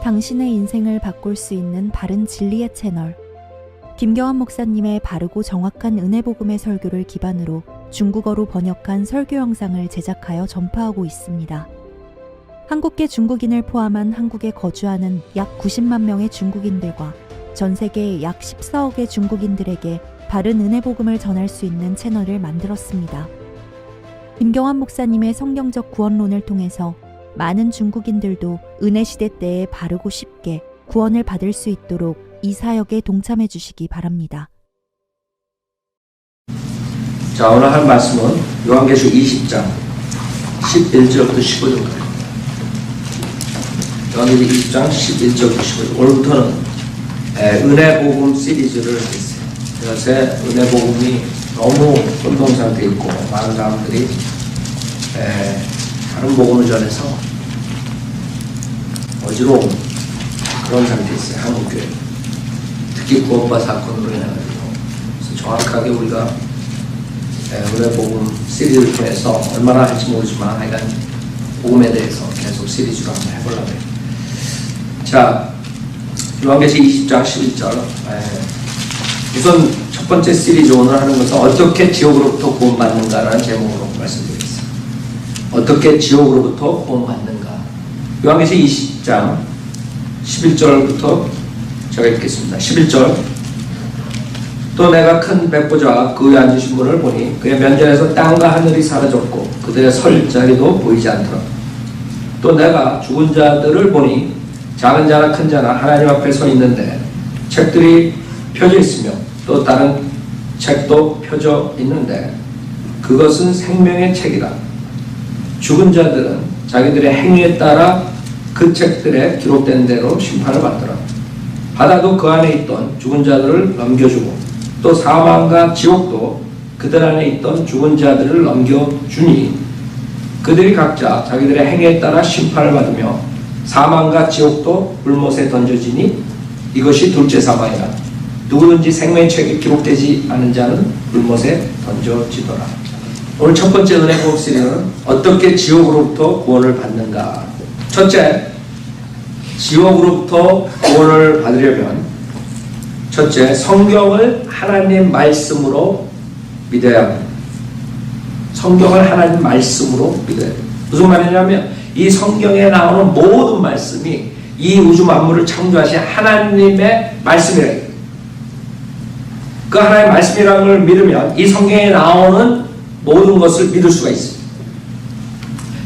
당신의 인생을 바꿀 수 있는 바른 진리의 채널. 김경환 목사님의 바르고 정확한 은혜복음의 설교를 기반으로 중국어로 번역한 설교 영상을 제작하여 전파하고 있습니다. 한국계 중국인을 포함한 한국에 거주하는 약 90만 명의 중국인들과 전 세계 약 14억의 중국인들에게 바른 은혜복음을 전할 수 있는 채널을 만들었습니다. 김경환 목사님의 성경적 구원론을 통해서 많은 중국인들도 은혜시대 때에 바르고 쉽게 구원을 받을 수 있도록 이 사역에 동참해 주시기 바랍니다. 자, 오늘 할 말씀은 요한계시록 20장 11절부터 15절까지. 요한계시록 20장 11절부터 15절. 오늘부터는 은혜복음 시리즈를 했어요. 요새 은혜복음이 너무 혼동상태에 있고 많은 사람들이 다른 복음을 전해서 어지러운 그런 상태에 있어요. 한국교회. 특히 구원파 사건으로 인해가지고. 그래서 정확하게 우리가 은혜복음 시리즈를 통해서 얼마나 할지 모르지만 하여간 복음에 대해서 계속 시리즈로 한번 해보려고 해요. 자, 요한계시록 20장 11절. 우선 첫 번째 시리즈 오늘 하는 것은 어떻게 지옥으로부터 구원받는가라는 제목으로 말씀드리겠습니다. 어떻게 지옥으로부터 구원받는가. 요한계시록 20장 11절부터 제가 읽겠습니다. 11절. 또 내가 큰 백보자와 그 위에 앉으신 분을 보니 그의 면전에서 땅과 하늘이 사라졌고 그들의 설 자리도 보이지 않더라. 또 내가 죽은 자들을 보니 작은 자나 큰 자나 하나님 앞에 서 있는데 책들이 펴져 있으며 또 다른 책도 펴져 있는데 그것은 생명의 책이라. 죽은 자들은 자기들의 행위에 따라 그 책들에 기록된 대로 심판을 받더라. 바다도 그 안에 있던 죽은 자들을 넘겨주고 또 사망과 지옥도 그들 안에 있던 죽은 자들을 넘겨주니 그들이 각자 자기들의 행위에 따라 심판을 받으며 사망과 지옥도 불못에 던져지니 이것이 둘째 사망이라. 누구든지 생명의 책에 기록되지 않은 자는 불못에 던져지더라. 오늘 첫 번째 은혜복음 시리즈는 어떻게 지옥으로부터 구원을 받는가. 첫째, 지옥으로부터 구원을 받으려면 첫째, 성경을 하나님 말씀으로 믿어야 합니다. 성경을 하나님 말씀으로 믿어야 합니다. 무슨 말이냐면 이 성경에 나오는 모든 말씀이 이 우주 만물을 창조하신 하나님의 말씀이라. 그 하나님의 말씀이라는 걸 믿으면 이 성경에 나오는 모든 것을 믿을 수가 있습니다.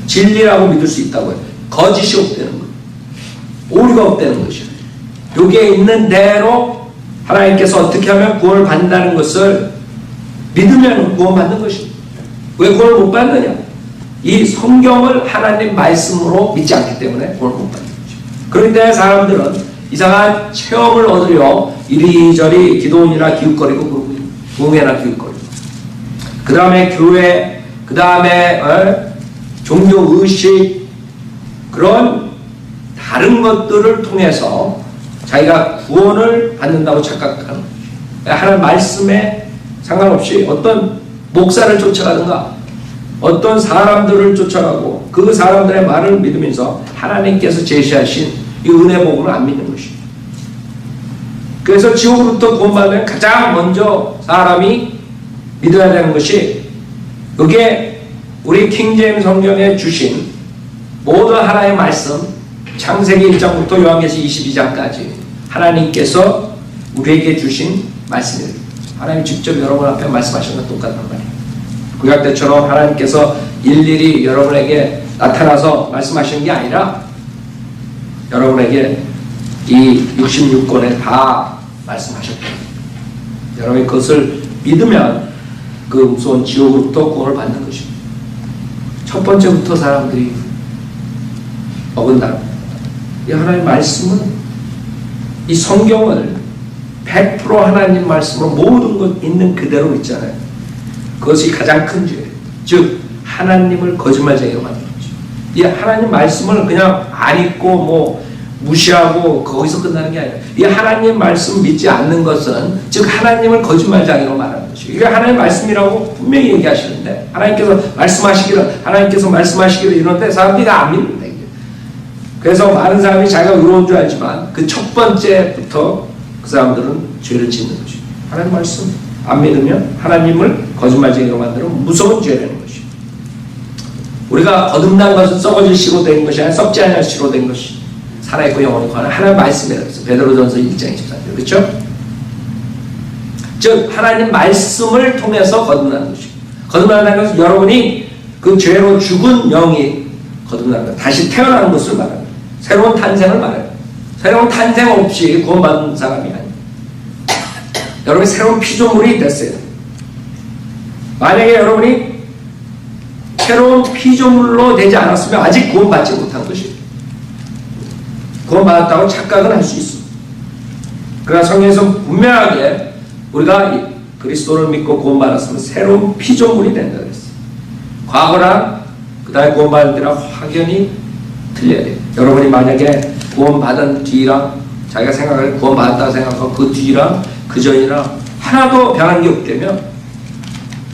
진리라고 믿을 수 있다고요. 거짓이 없다는 거예요. 오류가 없다는 것이에요. 여기에 있는 대로 하나님께서 어떻게 하면 구원을 받는다는 것을 믿으면 구원받는 것입니다. 왜 구원을 못 받느냐? 이 성경을 하나님 말씀으로 믿지 않기 때문에 구원을 못 받는 거죠. 그런데 그러니까 사람들은 이상한 체험을 얻으려 이리저리 기도원이나 기웃거리고 부흥회나 기웃거리고 그 다음에 교회, 그 다음에 종교의식 그런 다른 것들을 통해서 자기가 구원을 받는다고 착각하는 거죠. 하나님 말씀에 상관없이 어떤 목사를 쫓아가든가 어떤 사람들을 쫓아가고 그 사람들의 말을 믿으면서 하나님께서 제시하신 이 은혜복음을 안 믿는 것입니다. 그래서 지옥으로부터 구원받으면 가장 먼저 사람이 믿어야 되는 것이 그게 우리 킹제임스 성경에 주신 모든 하나님의 말씀 창세기 1장부터 요한계시록 22장까지 하나님께서 우리에게 주신 말씀입니다. 하나님이 직접 여러분 앞에 말씀하신 것 똑같단 말이에요. 구약 때처럼 하나님께서 일일이 여러분에게 나타나서 말씀하시는 게 아니라 여러분에게 이 66권에 다 말씀하셨다. 여러분이 그것을 믿으면 그 무서운 지옥으로부터 구원을 받는 것입니다. 첫 번째부터 사람들이 어긋나는 이 하나님의 말씀은 이 성경을 100% 하나님 말씀으로 모든 것 있는 그대로 있잖아요. 그것이 가장 큰 죄예요. 즉 하나님을 거짓말쟁이로 만드는 거죠. 이 하나님 말씀을 그냥 안 읽고 뭐 무시하고 거기서 끝나는 게 아니라 이 하나님 말씀 믿지 않는 것은 즉 하나님을 거짓말쟁이로 말하는 것이에요. 이게 하나님 말씀이라고 분명히 얘기하시는데 하나님께서 말씀하시기를 이런데 사람들이 안 믿는다. 그래서 많은 사람이 자기가 의로운 줄 알지만 그 첫 번째부터 그 사람들은 죄를 짓는 것이에요. 하나님 말씀 안 믿으면 하나님을 거짓말쟁이로 만들면 무서운 죄라는 것이에요. 우리가 거듭난 것은 썩어질 시로 된 것이 아니라 썩지 않을 시로 된 것이 살아있고 영원히 거하는 하나님 말씀이라고 했어요. 베드로전서 1장 24절. 그렇죠? 즉 하나님 말씀을 통해서 거듭나는 것이에요. 거듭난다는 것은 여러분이 그 죄로 죽은 영이 거듭나는 것, 다시 태어나는 것을 말합니다. 새로운 탄생을 말해요. 새로운 탄생 없이 구원받은 사람이 아니에요. 여러분이 새로운 피조물이 됐어요. 만약에 여러분이 새로운 피조물로 되지 않았으면 아직 구원받지 못한 것이에요. 구원받았다고 착각은 할 수 있습니다. 그러나 성경에서 분명하게 우리가 그리스도를 믿고 구원받았으면 새로운 피조물이 된다 그랬어요. 과거랑 그 다음에 구원받은 때랑 확연히 틀려야 돼요. 여러분이 만약에 구원받은 뒤랑 자기가 생각할 구원받았다고 생각하고 그 뒤랑 그 전이랑 하나도 변한 게 없다면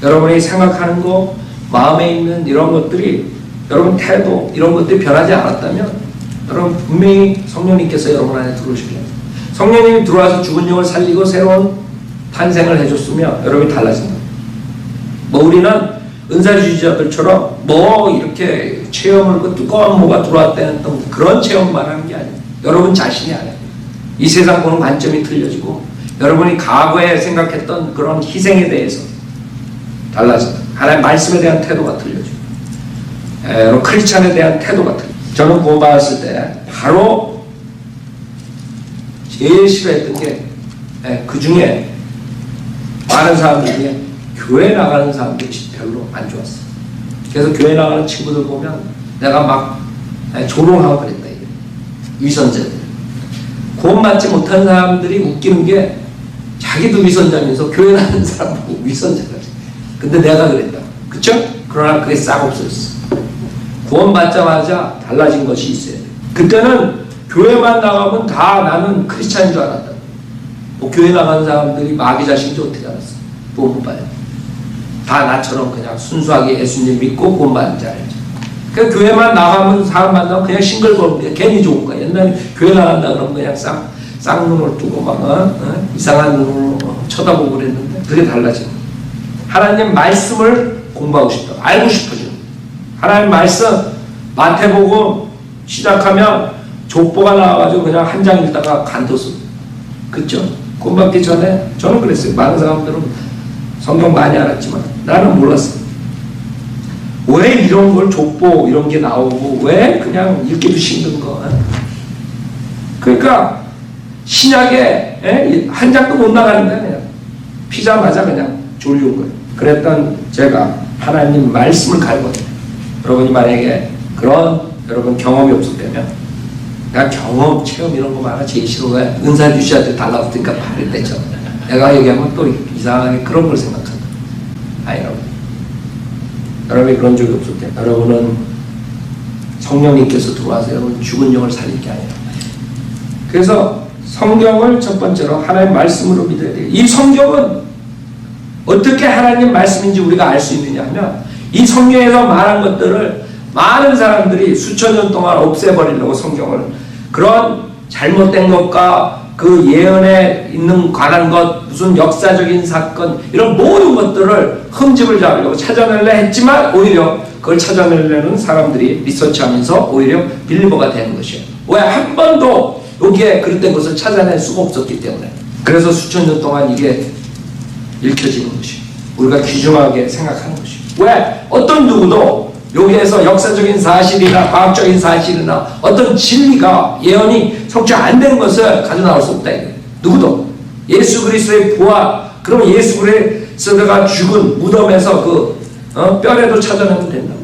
여러분이 생각하는 거 마음에 있는 이런 것들이 여러분 태도 이런 것들이 변하지 않았다면 여러분 분명히 성령님께서 여러분 안에 들어오시게 합니다. 성령님이 들어와서 죽은 영을 살리고 새로운 탄생을 해줬으면 여러분이 달라진다. 뭐 우리는 은사주의자들처럼 뭐 이렇게 체험을 그 두꺼운 뭐가 들어왔다는 그런 체험만 하는 게 아니에요. 여러분 자신이 아니에요. 이 세상 보는 관점이 틀려지고 여러분이 과거에 생각했던 그런 희생에 대해서 달라진다. 하나님의 말씀에 대한 태도가 틀려지고 여러분 크리스찬에 대한 태도가 틀려지고 저는 구원받았을 때 바로 제일 싫어했던 게 그 중에 많은 사람들 중에 교회 나가는 사람들이 별로 안 좋았어. 그래서 교회 나가는 친구들 보면 내가 막 조롱하고 그랬다. 위선자들. 구원받지 못한 사람들이 웃기는 게 자기도 위선자면서 교회 나가는 사람 보고 위선자가 그래. 근데 내가 그랬다. 그쵸? 그러나 그게 싹 없어졌어. 구원받자마자 달라진 것이 있어야 돼. 그때는 교회만 나가면 다 나는 크리스찬인 줄 알았다. 뭐 교회 나가는 사람들이 마귀 자신인지 어떻게 알았어? 못 봐요. 다 나처럼 그냥 순수하게 예수님 믿고 구원받은 줄 알지. 그 교회만 나가면 사람 만나면 그냥 싱글거리는 게 괜히 좋은 거야. 옛날에 교회 나간다 그러면 그냥 쌍눈을 뜨고 막 이상한 눈으로 쳐다보고 그랬는데 그게 달라진 거야. 하나님 말씀을 공부하고 싶다. 알고 싶어지는 거야. 하나님 말씀 마태복음 시작하면 족보가 나와가지고 그냥 한 장 읽다가 간뒀어. 그쵸? 구원받기 전에 저는 그랬어요. 많은 사람들은 성경 많이 알았지만 나는 몰랐어요. 왜 이런 걸 족보 이런 게 나오고 왜 그냥 읽기도 힘든 거. 그러니까 신약에 한 장도 못 나가는데 그냥 피자마자 그냥 졸려온 거예요. 그랬던 제가 하나님 말씀을 갈거든요. 여러분이 만약에 그런 여러분 경험이 없었다면 내가 경험, 체험 이런 거 말아 제일 싫어. 왜? 은사주시한테 달라붙으니까 말을 떼죠. 내가 얘기하면 또 이상하게 그런 걸 생각한다. 아니 여러분이 그런 적이 없을 때 여러분은 성령님께서 들어와서 여러분 죽은 영을 살릴 게 아니라 그래서 성경을 첫 번째로 하나님 말씀으로 믿어야 돼요. 이 성경은 어떻게 하나님 말씀인지 우리가 알 수 있느냐 하면 이 성경에서 말한 것들을 많은 사람들이 수천 년 동안 없애버리려고 성경을 그런 잘못된 것과 그 예언에 있는 관한 것 무슨 역사적인 사건 이런 모든 것들을 흠집을 잡으려고 찾아내려 했지만 오히려 그걸 찾아내려는 사람들이 리서치하면서 오히려 빌리버가 되는 것이에요. 왜? 한 번도 여기에 그릇된 것을 찾아낼 수가 없었기 때문에. 그래서 수천 년 동안 이게 읽혀지는 것이에요. 우리가 귀중하게 생각하는 것이에요. 왜? 어떤 누구도 여기에서 역사적인 사실이나 과학적인 사실이나 어떤 진리가 예언이 성취 안 되는 것을 가져 나올 수 없다. 누구도. 예수 그리스도의 부활, 그러면 예수 그리스도가 죽은 무덤에서 그 뼈라도 찾아내면 된다.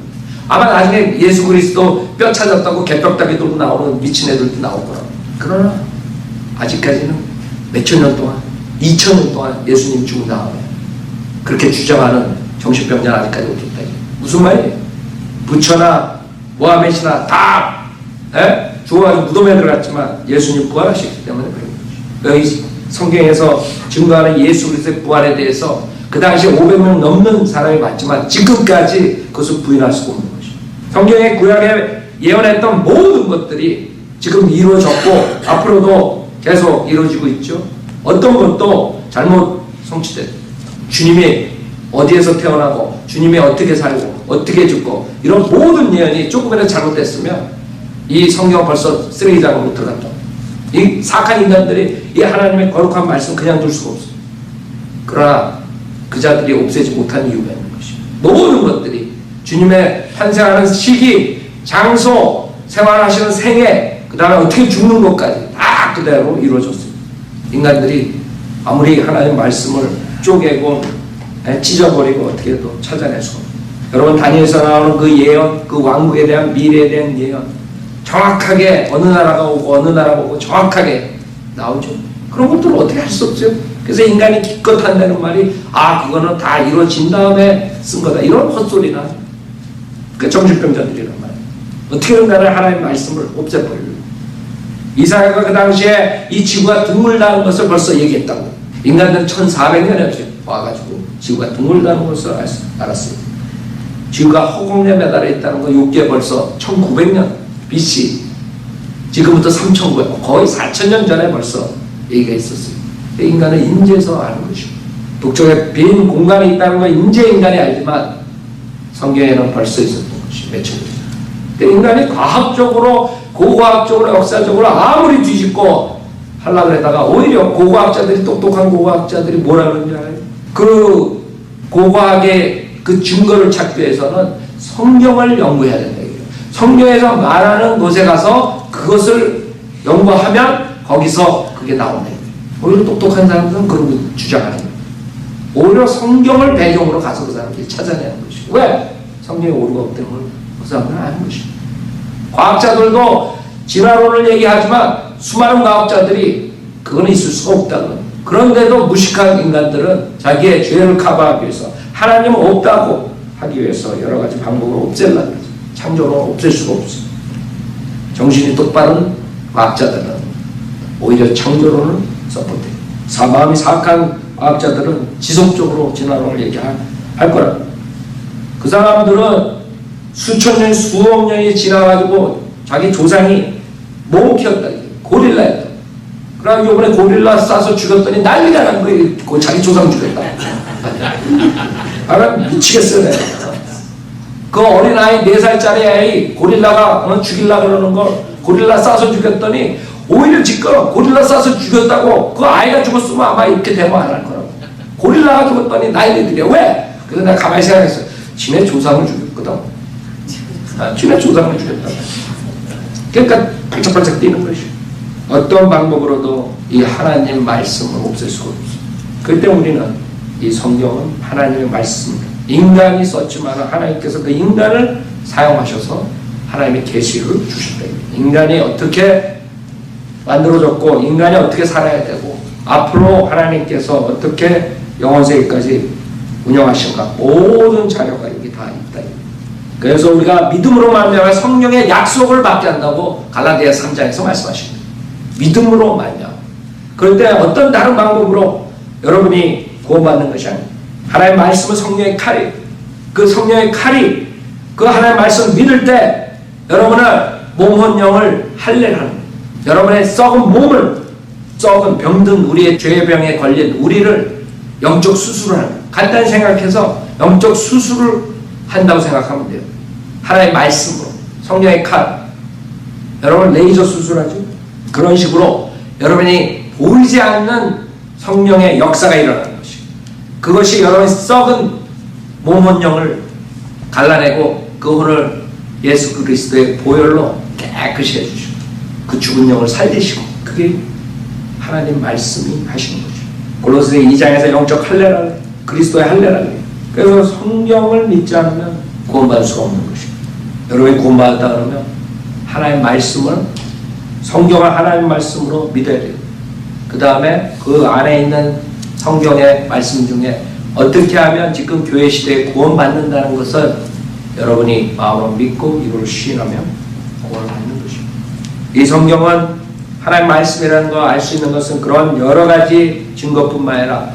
아마 나중에 예수 그리스도 뼈 찾았다고 개벽다기도 나오는 미친 애들도 나올 거라고. 그러나 아직까지는 몇천 년 동안 2000년 동안 예수님 죽은 다음에 그렇게 주장하는 정신병자는 아직까지 없었다. 무슨 말이에요? 부처나 모하메시나 다 죽어가지고 무덤에 들어갔지만 예수님 부활하셨기 때문에 그런 거죠. 여기 성경에서 증거하는 예수 그리스도의 부활에 대해서 그 당시에 500명 넘는 사람이 봤지만 지금까지 그것을 부인할 수가 없는 것이죠. 성경의 구약에 예언했던 모든 것들이 지금 이루어졌고 앞으로도 계속 이루어지고 있죠. 어떤 것도 잘못 성취됐다. 주님이 어디에서 태어나고 주님이 어떻게 살고 어떻게 죽고 이런 모든 예언이 조금이라도 잘못됐으면 이 성경 벌써 쓰레기장으로 들어갔다. 이 사악한 인간들이 이 하나님의 거룩한 말씀 그냥 둘 수가 없어. 그러나 그 자들이 없애지 못한 이유가 있는 것입니다. 모든 것들이 주님의 탄생하는 시기, 장소, 생활하시는 생애, 그 다음에 어떻게 죽는 것까지 다 그대로 이루어졌습니다. 인간들이 아무리 하나님의 말씀을 쪼개고 찢어버리고 어떻게도 찾아낼 수 없습니다. 여러분 다니엘서 나오는 그 예언, 그 왕국에 대한 미래에 대한 예언 정확하게 어느 나라가 오고 어느 나라가 오고 정확하게 나오죠. 그런 것들을 어떻게 할 수 없죠. 그래서 인간이 기껏 한다는 말이 그거는 다 이루어진 다음에 쓴 거다. 이런 헛소리나 그 정신병자들이란 말이에요. 어떻게든 간에 하나님의 말씀을 없애버리려고. 이사야가 그 당시에 이 지구가 등물다는 것을 벌써 얘기했다고. 인간들은 1400년에 와가지고 지구가 등물다는 것을 알았어요. 지구가 허공에 매달려 있다는 거 요게 벌써 1900년 BC, 지금부터 3900년, 거의 4000년 전에 벌써 얘기가 있었어요. 인간은 인재에서 아는 것입니다. 북쪽에 빈 공간이 있다는 건 인재 인간이 알지만 성경에는 벌써 있었던 것이 몇천 년. 인간이 과학적으로, 고고학적으로, 역사적으로 아무리 뒤집고 하려고 하다가 오히려 고고학자들이, 똑똑한 고고학자들이 뭐라 그러는지 알아요? 그 고고학의 그 증거를 찾기 위해서는 성경을 연구해야 된다. 성경에서 말하는 곳에 가서 그것을 연구하면 거기서 그게 나온다. 오히려 똑똑한 사람들은 그런 거 주장하는 거예요. 오히려 성경을 배경으로 가서 그 사람들이 찾아내는 것이고. 왜? 성경에 오류가 없기 때문에 그 사람들은 아는 것입니다. 과학자들도 진화론을 얘기하지만 수많은 과학자들이 그거는 있을 수가 없다고. 그런데도 무식한 인간들은 자기의 죄를 커버하기 위해서 하나님은 없다고 하기 위해서 여러 가지 방법으로 없애려고 하죠. 창조론을 없앨 수가 없어요. 정신이 똑바른 과학자들은 오히려 창조론을 서포트해요. 마음이 사악한 과학자들은 지속적으로 진화론을 얘기할 거라. 그 사람들은 수천 년, 수억 년이 지나가지고 자기 조상이 못 키웠다. 고릴라였다. 그러나 이번에 고릴라 싸서 죽였더니 난리가 난 거예요. 자기 조상 죽였다. 미치겠어요. 그 어린아이 4살짜리 아이 고릴라가 죽이려고 그러는 걸 고릴라 싸서 죽였더니 오히려 지금 고릴라 싸서 죽였다고 그 아이가 죽었으면 아마 이렇게 대모 안 할 거라고. 고릴라가 죽었더니 난리들이야. 왜? 그래서 내가 가만히 생각했어. 지네 조상을 죽였거든. 지네 조상을 죽였다. 그러니까 반짝반짝 뛰는 것이. 어떤 방법으로도 이 하나님 말씀을 없앨 수가 없어. 그때 우리는 이 성경은 하나님의 말씀입니다. 인간이 썼지만 하나님께서 그 인간을 사용하셔서 하나님의 계시를 주셨다. 인간이 어떻게 만들어졌고 인간이 어떻게 살아야 되고 앞으로 하나님께서 어떻게 영원세계까지 운영하신가 모든 자료가 여기 다 있다. 그래서 우리가 믿음으로 말미암아 성령의 약속을 받게 한다고 갈라디아서 3장에서 말씀하십니다. 믿음으로 말미암아. 그럴 때 어떤 다른 방법으로 여러분이 구원받는 것이 아닙니다. 하나님의 말씀은 성령의 칼이, 그 성령의 칼이 그 하나님의 말씀을 믿을 때 여러분은 몸, 혼, 영을 할례를 하는 거예요. 여러분의 썩은 몸을, 썩은 병든 우리의 죄의 병에 걸린 우리를 영적 수술을 하는 거예요. 간단히 생각해서 영적 수술을 한다고 생각하면 돼요. 하나님의 말씀으로, 성령의 칼. 여러분 레이저 수술하죠? 그런 식으로 여러분이 보이지 않는 성령의 역사가 일어나는 것이. 그것이 여러분의 썩은 몸, 혼, 영을 갈라내고 그 혼을 예수 그리스도의 보혈로 깨끗이 해주시고 그 죽은 영을 살리시고 그게 하나님 말씀이 하시는 거죠. 골로새 2장에서 영적 할례를 그리스도의 할례를. 그래서 성경을 믿지 않으면 구원받을 수가 없는 것입니다. 여러분이 구원받았다 그러면 하나님의 말씀을 성경을 하나님의 말씀으로 믿어야 돼요. 그 다음에 그 안에 있는 성경의 말씀 중에 어떻게 하면 지금 교회 시대에 구원받는다는 것을 여러분이 마음으로 믿고 이걸 시인하면 구원을 받는 것입니다. 이 성경은 하나님의 말씀이라는 걸 알 수 있는 것은 그런 여러 가지 증거뿐만 아니라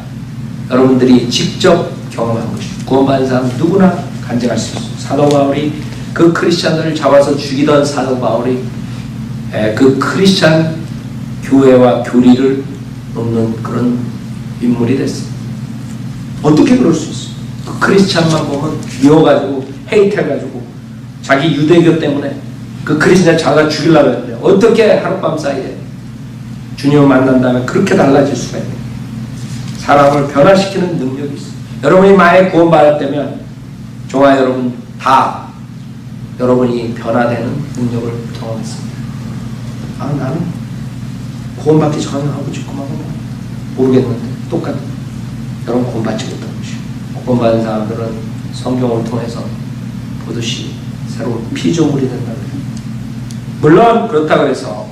여러분들이 직접 경험한 것입니다. 구원받은 사람 누구나 간증할 수 있습니다. 사도 바울이 그 크리스찬들을 잡아서 죽이던 사도 바울이 그 크리스찬 교회와 교리를 놓는 그런 인물이 됐어요. 어떻게 그럴 수 있어요? 그 크리스찬만 보면 미워가지고 헤이트해가지고 자기 유대교 때문에 그 크리스찬 자기가 죽이려고 했는데 어떻게 하룻밤 사이에 주님을 만난 다음에 그렇게 달라질 수가 있어요. 사람을 변화시키는 능력이 있어요. 여러분이 만약에 구원받았다면 저와 여러분 다 여러분이 변화되는 능력을 경험했습니다. 나는 구원받기 전에 하고 지금 하고 모르겠는데 똑같아. 여러분 구원받지 못한 것이요. 구원받은 사람들은 성경을 통해서 보듯이 새로운 피조물이 된다고 해요. 물론 그렇다고 해서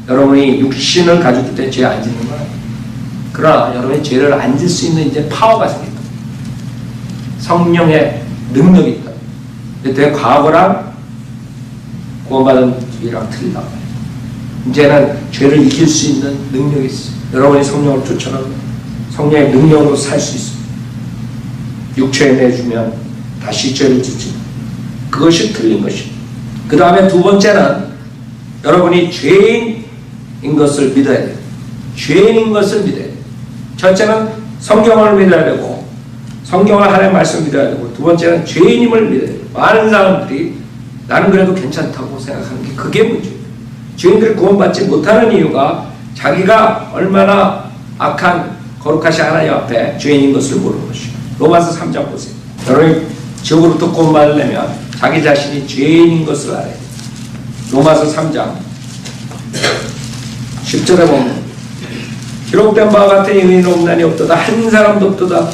여러분이 육신을 가졌기 때문에 죄 안 짓는 거예요. 그러나 여러분이 죄를 안 짓 수 있는 이제 파워가 생겼다. 성령의 능력이 있다. 그때 과거랑 구원받은 뒤랑 틀리다. 이제는 죄를 이길 수 있는 능력이 있어요. 여러분이 성령을 쫓아가면 성령의 능력으로 살 수 있습니다. 육체에 내주면 다시 죄를 짓지. 그것이 틀린 것입니다. 그 다음에 두 번째는 여러분이 죄인인 것을 믿어야 돼요. 죄인인 것을 믿어야 돼요. 첫째는 성경을 믿어야 되고 성경을 하나님의 말씀을 믿어야 되고 두 번째는 죄인임을 믿어야 돼요. 많은 사람들이 나는 그래도 괜찮다고 생각하는 게 그게 문제예요. 죄인들이 구원받지 못하는 이유가 자기가 얼마나 악한 거룩하신 하나님 앞에 죄인인 것을 모르는 것이에요. 로마서 3장 보세요. 여러분이 지옥으로부터 구원받으려면 자기 자신이 죄인인 것을 알아야 돼요. 로마서 3장 10절에 보면 기록된 바와 같은 의인은 없나니 없도다. 한 사람도 없도다.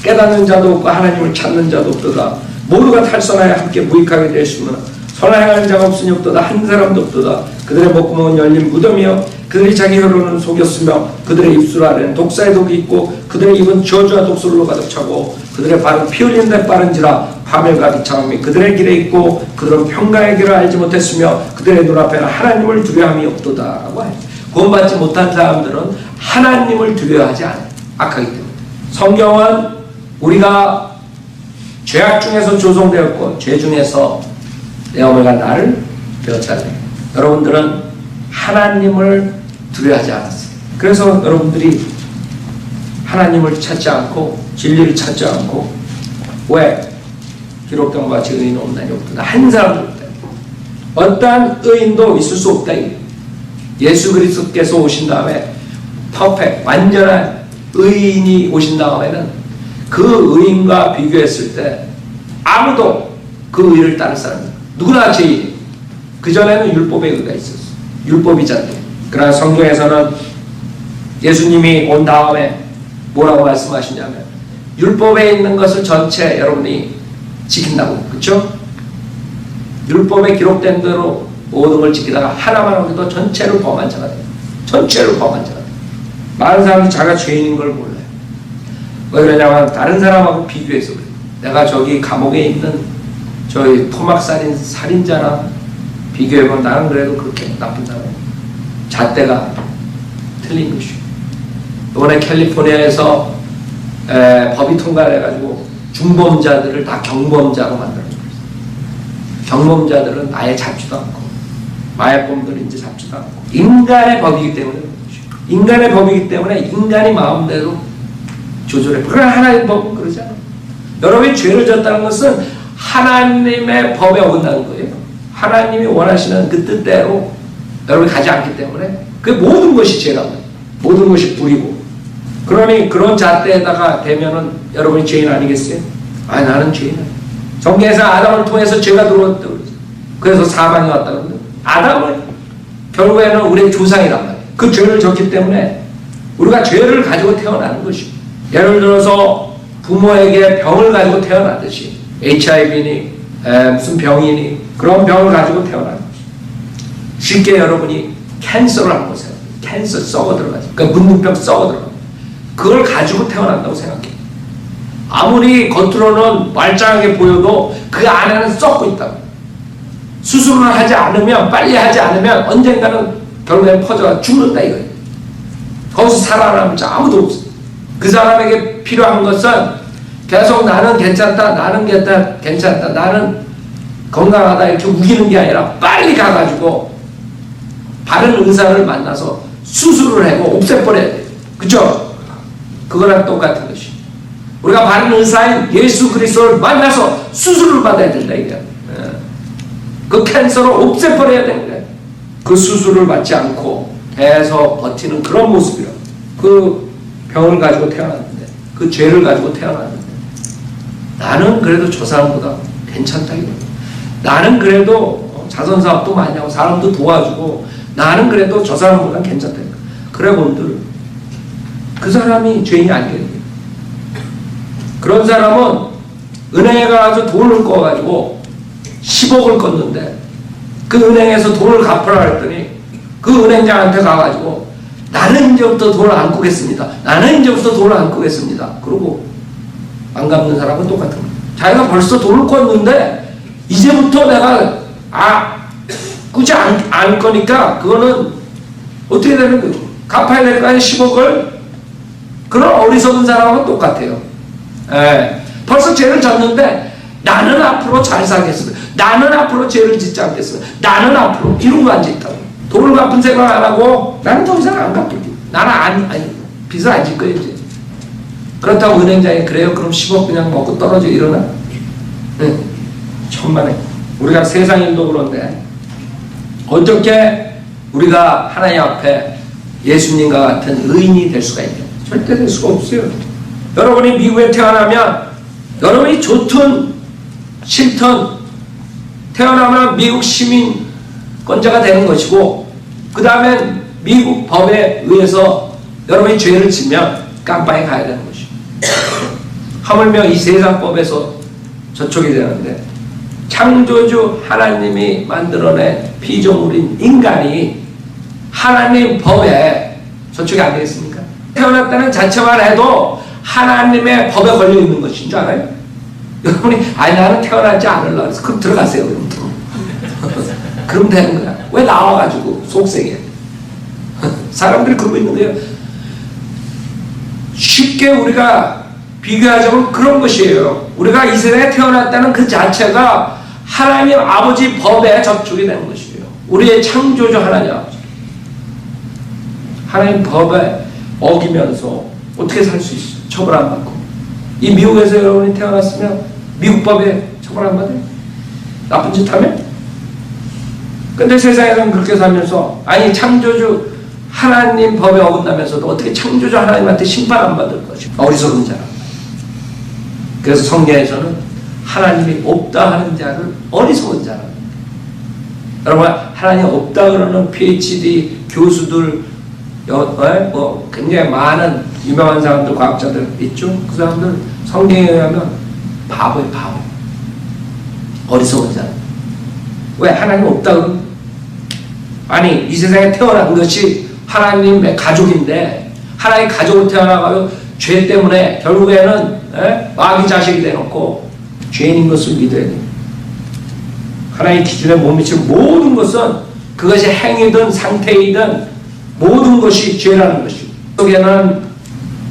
깨닫는 자도 없고 하나님을 찾는 자도 없도다. 모두가 탈선하여 함께 무익하게 되었으므로 선행하는 자가 없으니 없도다. 한 사람도 없도다. 그들의 목구멍은 열린 무덤이요 그들이 자기 혀로는 속였으며 그들의 입술 아래는 독사의 독이 있고 그들의 입은 저주와 독설로 가득 차고 그들의 발은 피 흘리는 데 빠른지라 파멸과 비참함이 그들의 길에 있고 그들은 평강의 길을 알지 못했으며 그들의 눈앞에는 하나님을 두려움이 없도다라고 해요. 구원받지 못한 사람들은 하나님을 두려워하지 않아요. 악하기 때문에. 성경은 우리가 죄악 중에서 조성되었고 죄 중에서 내 어머니가 나를 배웠다는 거예요. 여러분들은 하나님을 두려워하지 않았어요. 그래서 여러분들이 하나님을 찾지 않고 진리를 찾지 않고 왜? 기록된 것과 같이 의인은 없나니 없도다. 한 사람도 없다. 어떠한 의인도 있을 수 없다. 예수 그리스도께서 오신 다음에 퍼펙트 완전한 의인이 오신 다음에는 그 의인과 비교했을 때 아무도 그 의를 따를 사람이 누구나 죄인이에요. 그전에는 율법의 의가 있었어요. 율법이잖아요. 그러나 성경에서는 예수님이 온 다음에 뭐라고 말씀하시냐면 율법에 있는 것을 전체 여러분이 지킨다고. 그렇죠? 율법에 기록된 대로 모든 걸 지키다가 하나만 하고도 전체를 범한 자가 돼요. 전체를 범한 자가 돼요. 많은 사람이 자기가 죄인인 걸 몰라요. 왜 그러냐면 다른 사람하고 비교해서 그래요. 내가 저기 감옥에 있는 저희 토막살인 살인자랑 비교해보면 나는 그래도 그렇게 나쁜 사람이에요. 잣대가 틀린 것이에요. 이번에 캘리포니아에서 법이 통과해가지고 중범자들을 다 경범자로 만들어줬어요. 경범자들은 아예 잡지도 않고 마약범들은 이제 잡지도 않고 인간의 법이기 때문에 그런 것이에요. 인간의 법이기 때문에 인간이 마음대로 조절해. 그러나 하나님의 법은 그러지 않아요. 여러분이 죄를 졌다는 것은 하나님의 법에 어긋나는 거예요. 하나님이 원하시는 그 뜻대로 여러분이 가지 않기 때문에 그 모든 것이 죄라고 해요. 모든 것이 불이고. 그러니 그런 잣대에다가 대면은 여러분이 죄인 아니겠어요? 아니 나는 죄인이야. 성경에서 아담을 통해서 죄가 들어왔다고 그러죠. 그래서 사망이 왔다고 그러죠. 아담은 결국에는 우리의 조상이란 말이에요. 그 죄를 졌기 때문에 우리가 죄를 가지고 태어나는 것이에요. 예를 들어서 부모에게 병을 가지고 태어났듯이 HIV니 무슨 병이니 그런 병을 가지고 태어나는 것이에요. 쉽게 여러분이 캔서를 한번 보세요. 캔서 썩어 들어가죠. 그러니까 문둥병 썩어 들어가요. 그걸 가지고 태어난다고 생각해요. 아무리 겉으로는 말짱하게 보여도 그 안에는 썩고 있다고. 수술을 하지 않으면 빨리 하지 않으면 언젠가는 결국엔 퍼져가 죽는다 이거예요. 거기서 살아남을 자 아무도 없어요. 그 사람에게 필요한 것은 계속 나는 괜찮다, 나는 괜찮다, 나는 건강하다 이렇게 우기는 게 아니라 빨리 가가지고 바른 의사를 만나서 수술을 하고 없애버려야 돼요. 그죠? 그거랑 똑같은 것이. 우리가 바른 의사인 예수 그리스도를 만나서 수술을 받아야 된다 이게. 그 캔서를 없애버려야 되는 거예요. 그 수술을 받지 않고 계속 버티는 그런 모습이요. 그 병을 가지고 태어났는데, 그 죄를 가지고 태어났는데, 나는 그래도 저 사람보다 괜찮다 이거. 나는 그래도 자선사업도 많이 하고 사람도 도와주고 나는 그래도 저 사람보다 괜찮다 이거. 그래 본들 그 사람이 죄인이 아니거든요. 그런 사람은 은행에 가서 돈을 꺼가지고 10억을 껐는데 그 은행에서 돈을 갚으라 했더니 그 은행장한테 가가지고 나는 이제부터 돈을 안 꾸겠습니다. 나는 이제부터 돈을 안 꾸겠습니다. 그러고 안 갚는 사람은 똑같은 거예요. 자기가 벌써 돈을 껐는데 이제부터 내가 꾸지 안 거니까 그거는 어떻게 되는 거예요? 갚아야 될 거 아니에요? 10억을? 그런 어리석은 사람은 똑같아요. 벌써 죄를 졌는데 나는 앞으로 잘 살겠습니다. 나는 앞으로 죄를 짓지 않겠습니다. 나는 앞으로 이러고 앉아있다고. 돈을 갚은 생각 안 하고 나는 더 이상 안 갚을게. 나는 빚을 안 질 거예요 이제. 그렇다고 은행장이 그래요? 그럼 10억 그냥 먹고 떨어져 일어나? 천만에. 우리가 세상 일도 그런데 어떻게 우리가 하나님 앞에 예수님과 같은 의인이 될 수가 있냐? 절대 될 수가 없어요. 여러분이 미국에 태어나면 여러분이 좋든 싫든 태어나면 미국 시민권자가 되는 것이고 그 다음에 미국 법에 의해서 여러분이 죄를 지면 깜빵에 가야 되는 것이고 하물며 이 세상법에서 저촉이 되는데 창조주 하나님이 만들어낸 피조물인 인간이 하나님 법에 저촉이 안 되겠습니까? 태어났다는 자체만 해도 하나님의 법에 걸려 있는 것인 줄 알아요? 여러분이 나는 태어나지 않으려고 해서 그럼 들어가세요. 그럼 되는 거야. 왜 나와가지고 속세게 사람들이 그러고 있는 거예요. 쉽게 우리가 비교하자면 그런 것이에요. 우리가 이 세상에 태어났다는 그 자체가 하나님 아버지 법에 접촉이 되는 것이에요. 우리의 창조주 하나님 아버지 하나님 법에 어기면서 어떻게 살 수 있어요? 처벌 안 받고. 이 미국에서 여러분이 태어났으면 미국 법에 처벌 안 받아요? 나쁜 짓 하면? 근데 세상에서는 그렇게 살면서 창조주 하나님 법에 어긋나면서도 어떻게 창조주 하나님한테 심판 안 받을 것이 어리석은 자라. 그래서 성경에서는 하나님이 없다 하는 자를 어리석은 자라. 여러분 하나님 없다 그러는 PhD 교수들 굉장히 많은 유명한 사람들 과학자들 있죠. 그 사람들 성경에 의하면 바보예요. 바보. 어리석은 자라. 왜 하나님 없다 그러는? 아니 이 세상에 태어난 것이 하나님의 가족인데 하나님 가족으로 태어나가지고 죄 때문에 결국에는 마귀 자식이 되놓고 죄인인 것을 믿어야 돼요. 하나님 기준에 못 미치는 모든 것은 그것이 행위든 상태이든 모든 것이 죄라는 것이고 속에는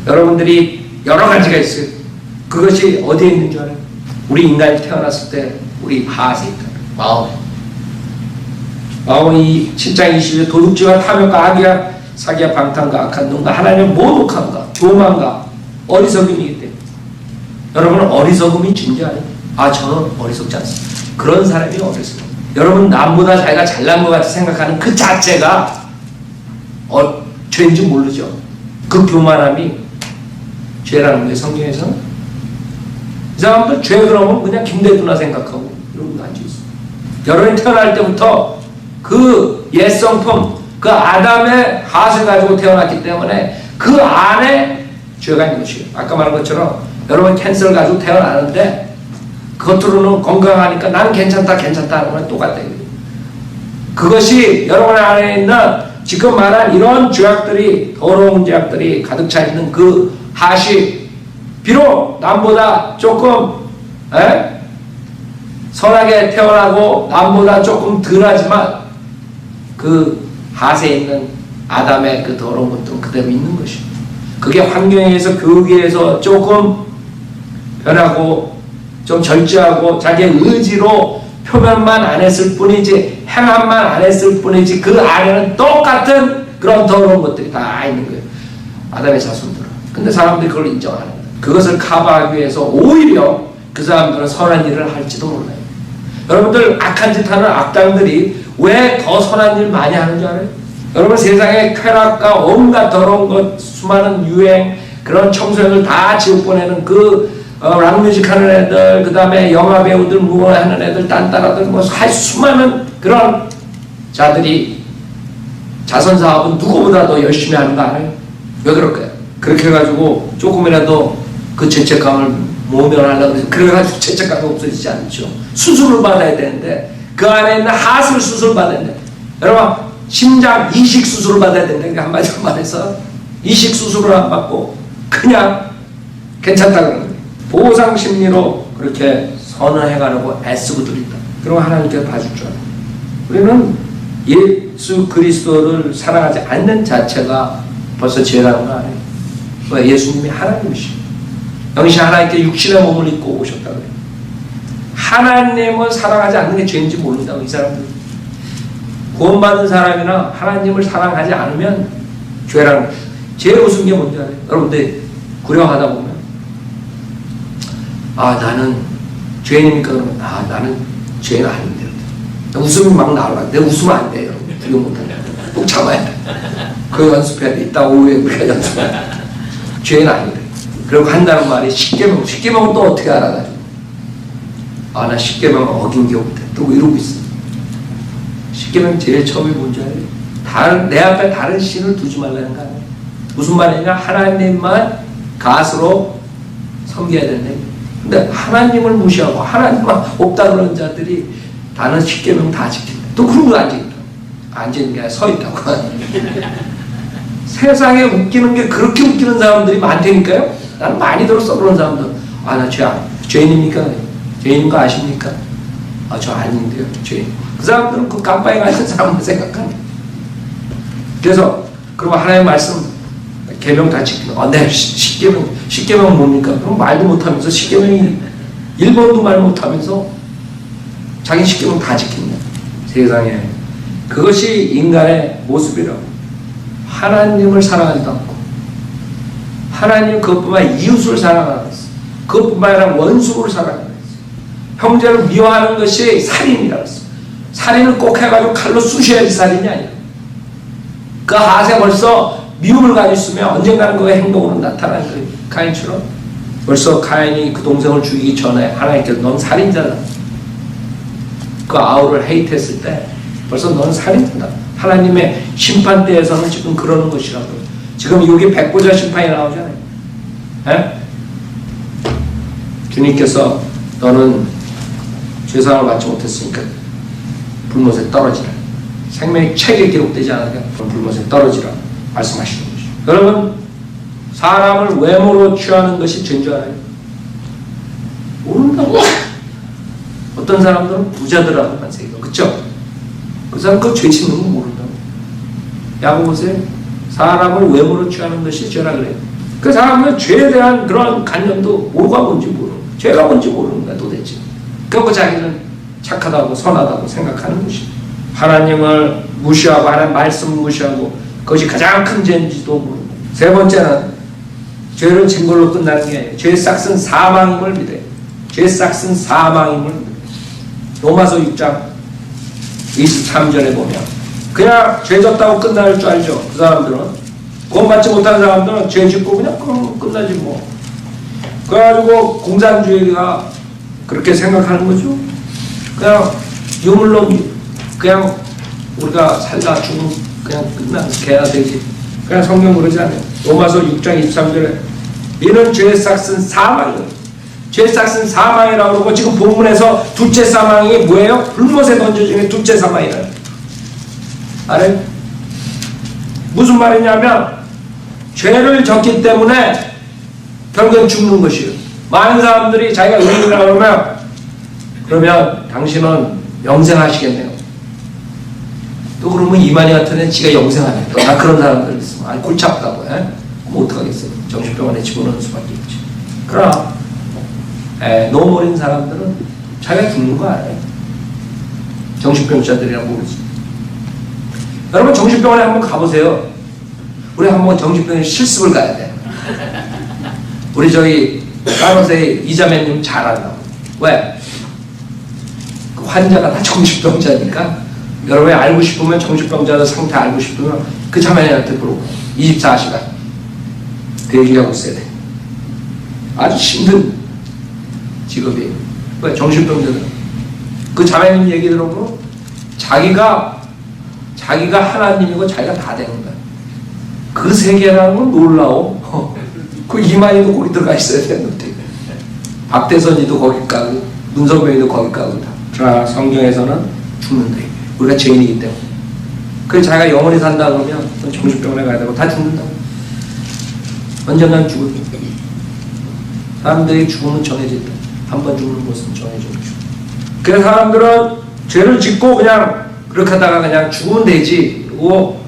여러분들이 여러 가지가 있어요. 그것이 어디에 있는 줄 알아요? 우리 인간이 태어났을 때 우리 하세에 있다. 마음이 7장 20절 도둑질과 탐욕과 악이야 사기야 방탕과 악한 눈과 하나님의 모독함과 교만과 어리석음이기 때문에 여러분은 어리석음이 존재하는 저는 어리석지 않습니다. 그런 사람이 어리석음. 여러분 남보다 자기가 잘난 것 같이 생각하는 그 자체가 죄인지 모르죠. 그 교만함이 죄라는 거예요. 성경에서는 이 사람들 죄 그러면 그냥 김대두나 생각하고 이러고 앉아있어요. 여러분이 태어날 때부터 그 옛성품 그 아담의 핫을 가지고 태어났기 때문에 그 안에 죄가 있는 것이에요. 아까 말한 것처럼 여러분 캔서를 가지고 태어나는데 겉으로는 건강하니까 나는 괜찮다 하는 건 똑같아요. 그것이 여러분 안에 있는 지금 말한 이런 죄악들이 더러운 죄악들이 가득 차 있는 그 핫이 비록 남보다 조금 선하게 태어나고 남보다 조금 덜하지만 그 핫에 있는 아담의 그 더러운 것들은 그대로 있는 것입니다. 그게 환경에 의해서 교육에 의해서 조금 변하고 좀 절제하고 자기의 의지로 표면만 안 했을 뿐이지, 행함만 안 했을 뿐이지, 그 안에는 똑같은 그런 더러운 것들이 다 있는 거예요. 아담의 자손들은. 근데 사람들이 그걸 인정 안 합니다. 그것을 커버하기 위해서 오히려 그 사람들은 선한 일을 할지도 몰라요. 여러분들 악한 짓 하는 악당들이 왜 더 선한 일 많이 하는 줄 알아요? 여러분 세상에 쾌락과 온갖 더러운 것, 수많은 유행, 그런 청소년들 다 지옥 보내는 그 락뮤직 하는 애들, 그 다음에 영화 배우들, 무언 하는 애들, 딴따라들, 뭐 수많은 그런 자들이 자선사업은 누구보다 더 열심히 하는 거 알아요? 왜 그럴까요? 그렇게 해가지고 조금이라도 그 죄책감을 모면하려고 해서 그래가지고 죄책감이 없어지지 않죠. 수술을 받아야 되는데 그 안에 있는 하수를 수술을 받아야 되는데 여러분 심장 이식 수술을 받아야 되는데 한마디로 말해서 이식 수술을 안 받고 그냥 괜찮다 그러는 거예요. 보상 심리로 그렇게 선언해가려고 애쓰고 들인다. 그럼 하나님께서 봐줄 줄 알아요. 우리는 예수 그리스도를 사랑하지 않는 자체가 벌써 죄라는 거 아니에요. 왜? 예수님이 하나님이시죠. 영시 하나님께 육신의 몸을 입고 오셨다 그래요. 하나님을 사랑하지 않는 게 죄인지 모른다고 이 사람들. 구원받은 사람이나 하나님을 사랑하지 않으면 죄라는 거예요. 제일 우스운 게 뭔지 알아요? 여러분들 구려하다 보면 아 나는 죄인입니까? 그러면 아 나는 죄인 아닌데 웃음이 막 나오라. 내가 웃으면 안 돼요. 구려 못하냐. 꼭 참아야 돼. 그거 연습해야 돼. 이따 오후에 우리가 연습해야 돼. 죄인 아닌데. 그리고 한다는 말이 십계명. 십계명은 또 어떻게 알아가지고 아 나 십계명 어긴 게 없대. 또 이러고 있어. 십계명 제일 처음에 뭔지 알아요? 내 앞에 다른 신을 두지 말라는 거 아니에요? 무슨 말이냐? 하나님만 가수로 섬겨야 된대. 근데 하나님을 무시하고 하나님만 없다 그러는 자들이 다른 십계명 다 지킨다. 또 그런 거 앉아있다. 앉아있는 게 아니라 서있다고. 세상에 웃기는 게 그렇게 웃기는 사람들이 많다니까요. 나는 많이 들었어 그런 사람들. 아 나 죄인입니까? 죄인인 거 아십니까? 아 저 아닌데요. 죄인. 그 사람들은 그 깜빵에 가는 사람을 생각하네. 그래서 그럼 하나님의 말씀 계명 다 지키는. 아 네 십계명 뭡니까? 그럼 말도 못하면서 십계명이 1번도 말 못하면서 자기 십계명 다 지킨다. 세상에 그것이 인간의 모습이라고. 하나님을 사랑하지도 않고 하나님 그것뿐만 이웃을 사랑하는 것이 그것뿐만 아니라 원수를 사랑하는 것이 형제를 미워하는 것이 살인이라고 했어. 살인을 꼭 해가지고 칼로 쑤셔야지 살인이 아니야. 그 하세 벌써 미움을 가지고 있으면 언젠가는 그의 행동으로 나타나는 거예요. 가인처럼 벌써 가인이 그 동생을 죽이기 전에 하나님께서 넌 살인자다. 그 아우를 헤이트했을 때 벌써 넌 살인자다. 하나님의 심판대에서는 지금 그러는 것이라고. 지금 여기 백보자 심판이 나오잖아요. 에? 주님께서 너는 죄사함을 받지 못했으니까 불못에 떨어지라. 생명의 책에 기록되지 않으면 불못에 떨어지라 말씀하시는 것이죠. 여러분 사람을 외모로 취하는 것이 죄인 줄 알아요? 모른다고. 어떤 사람들은 부자들하고만 생겨. 그쵸? 그 사람 그 죄 짓는 거 모른다고. 야고 보세요. 사람을 외모로 취하는 것이 죄라 그래요. 그 사람은 죄에 대한 그런 관념도 뭐가 뭔지 모르는 거야. 죄가 뭔지 모르는 거야 도대체. 그리고 자기는 착하다고 선하다고 생각하는 것입니다. 하나님을 무시하고 하나님 말씀 무시하고 그것이 가장 큰 죄인지도 모르고. 세 번째는 죄를 진 걸로 끝나는 게 아니에요. 죄의 싹은 사망임을 믿어요. 죄의 싹은 사망임을 믿어요. 로마서 6장 23절에 보면 그냥 죄 졌다고 끝날 줄 알죠. 그 사람들은 구원받지 못한 사람들은 죄 짓고 그냥 끝나지 뭐. 그래가지고 공산주의가 그렇게 생각하는 거죠. 그냥 유물로 그냥 우리가 살다 죽으면 그냥 개야 되지. 그냥 성경 그러지 않아요. 로마서 6장 23절에 이는 죄의 싹은 사망이에요. 죄의 싹은 사망이라고 그러고 지금 본문에서 둘째 사망이 뭐예요? 불못에 던져지는 둘째 사망이래요. 알아요? 무슨 말이냐면 죄를 졌기 때문에 결국엔 죽는 것이에요. 많은 사람들이 자기가 의인이라고 그러면 당신은 영생하시겠네요. 또 그러면 이만희 같은 애 지가 영생하네. 나 그런 사람들 있으면 아니 골치 아프다고 해? 그럼 어떡하겠어요? 정신병원에 집어넣는 수밖에 없지. 그러나 노멀인 사람들은 자기가 죽는 거 알아요. 정신병자들이라 모르지. 여러분 정신병원에 한번 가보세요. 우리 한번 정신병원에 실습을 가야 돼. 우리 저기 까노세의 이자매님 잘 알아요. 왜? 그 환자가 다 정신병자니까. 여러분이 알고 싶으면 정신병자의 상태 알고 싶으면 그 자매님한테 물어보고 24시간 그 얘기하고 있어야 돼. 아주 힘든 직업이에요. 왜? 정신병자들. 그 자매님 얘기 들어보면 자기가 하나님이고 자기가 다 되는 거야. 그 세계라는 건 놀라워. 그 이만희도 거기 들어가 있어야 되는데. 박대선이도 거기 가고 문성명이도 거기 가고 다. 그러나 성경에서는 죽는다. 우리가 죄인이기 때문에. 그래서 자기가 영원히 산다 그러면 정신병원에 가야 되고 다 죽는다. 언젠간 죽을 거야. 사람들이 죽음은 정해진다. 한 번 죽는 것은 정해져. 그래서 사람들은 죄를 짓고 그냥 그렇게 하다가 그냥 죽으면 되지. 그리고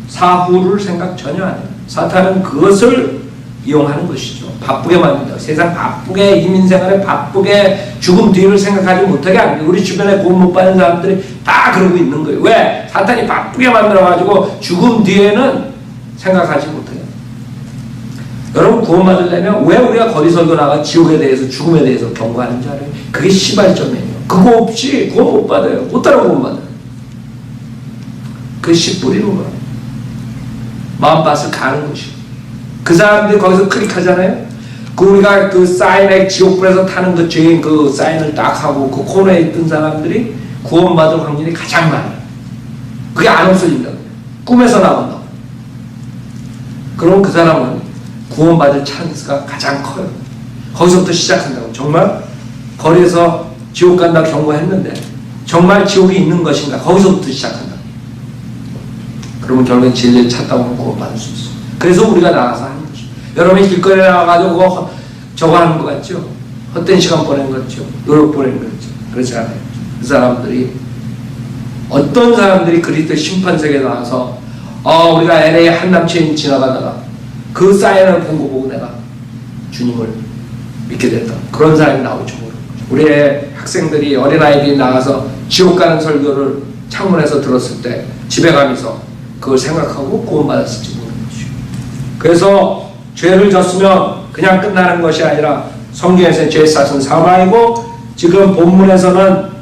사후를 생각 전혀 안 해요. 사탄은 그것을 이용하는 것이죠. 바쁘게 만든다. 세상 바쁘게 이민생활에 바쁘게 죽음 뒤를 생각하지 못하게 합니다. 우리 주변에 구원 못 받는 사람들이 다 그러고 있는 거예요. 왜? 사탄이 바쁘게 만들어가지고 죽음 뒤에는 생각하지 못해요. 여러분 구원받으려면 왜 우리가 거리설교 나가 지옥에 대해서 죽음에 대해서 경고하는 줄 알아요? 그게 시발점이에요. 그거 없이 구원 못 받아요. 못 따라 구원 받아요. 그 씨 뿌리는 거야. 마음밭을 가는 것이. 그 사람들이 거기서 클릭하잖아요. 그 우리가 그 사인에 지옥불에서 타는 그 죄인 그 사인을 딱 하고 그 코너에 있던 사람들이 구원받을 확률이 가장 많아요. 그게 안 없어진다. 꿈에서 나온다. 그럼 그 사람은 구원받을 찬스가 가장 커요. 거기서부터 시작한다고. 정말 거리에서 지옥 간다 경고했는데 정말 지옥이 있는 것인가? 거기서부터 시작한다. 그러면 결국엔 진리를 찾다 보면 구원받을 수 있어요. 그래서 우리가 나가서 하는 거죠. 여러분이 길거리에 나가가지고 저거 하는 것 같죠? 헛된 시간 보낸 것 같죠? 노력 보낸 것 같죠? 그렇지 않아요. 그 사람들이 어떤 사람들이 그리스도 심판석에 나와서 우리가 LA 한남체인 지나가다가 그 사인을 본 거 보고 내가 주님을 믿게 됐다. 그런 사람이 나오죠. 우리의 학생들이 어린아이들이 나가서 지옥 가는 설교를 창문에서 들었을 때 집에 가면서 그걸 생각하고 구원받았을지 모르는 것이죠. 그래서 죄를 졌으면 그냥 끝나는 것이 아니라 성경에서는 죄 삭은 사망이고 지금 본문에서는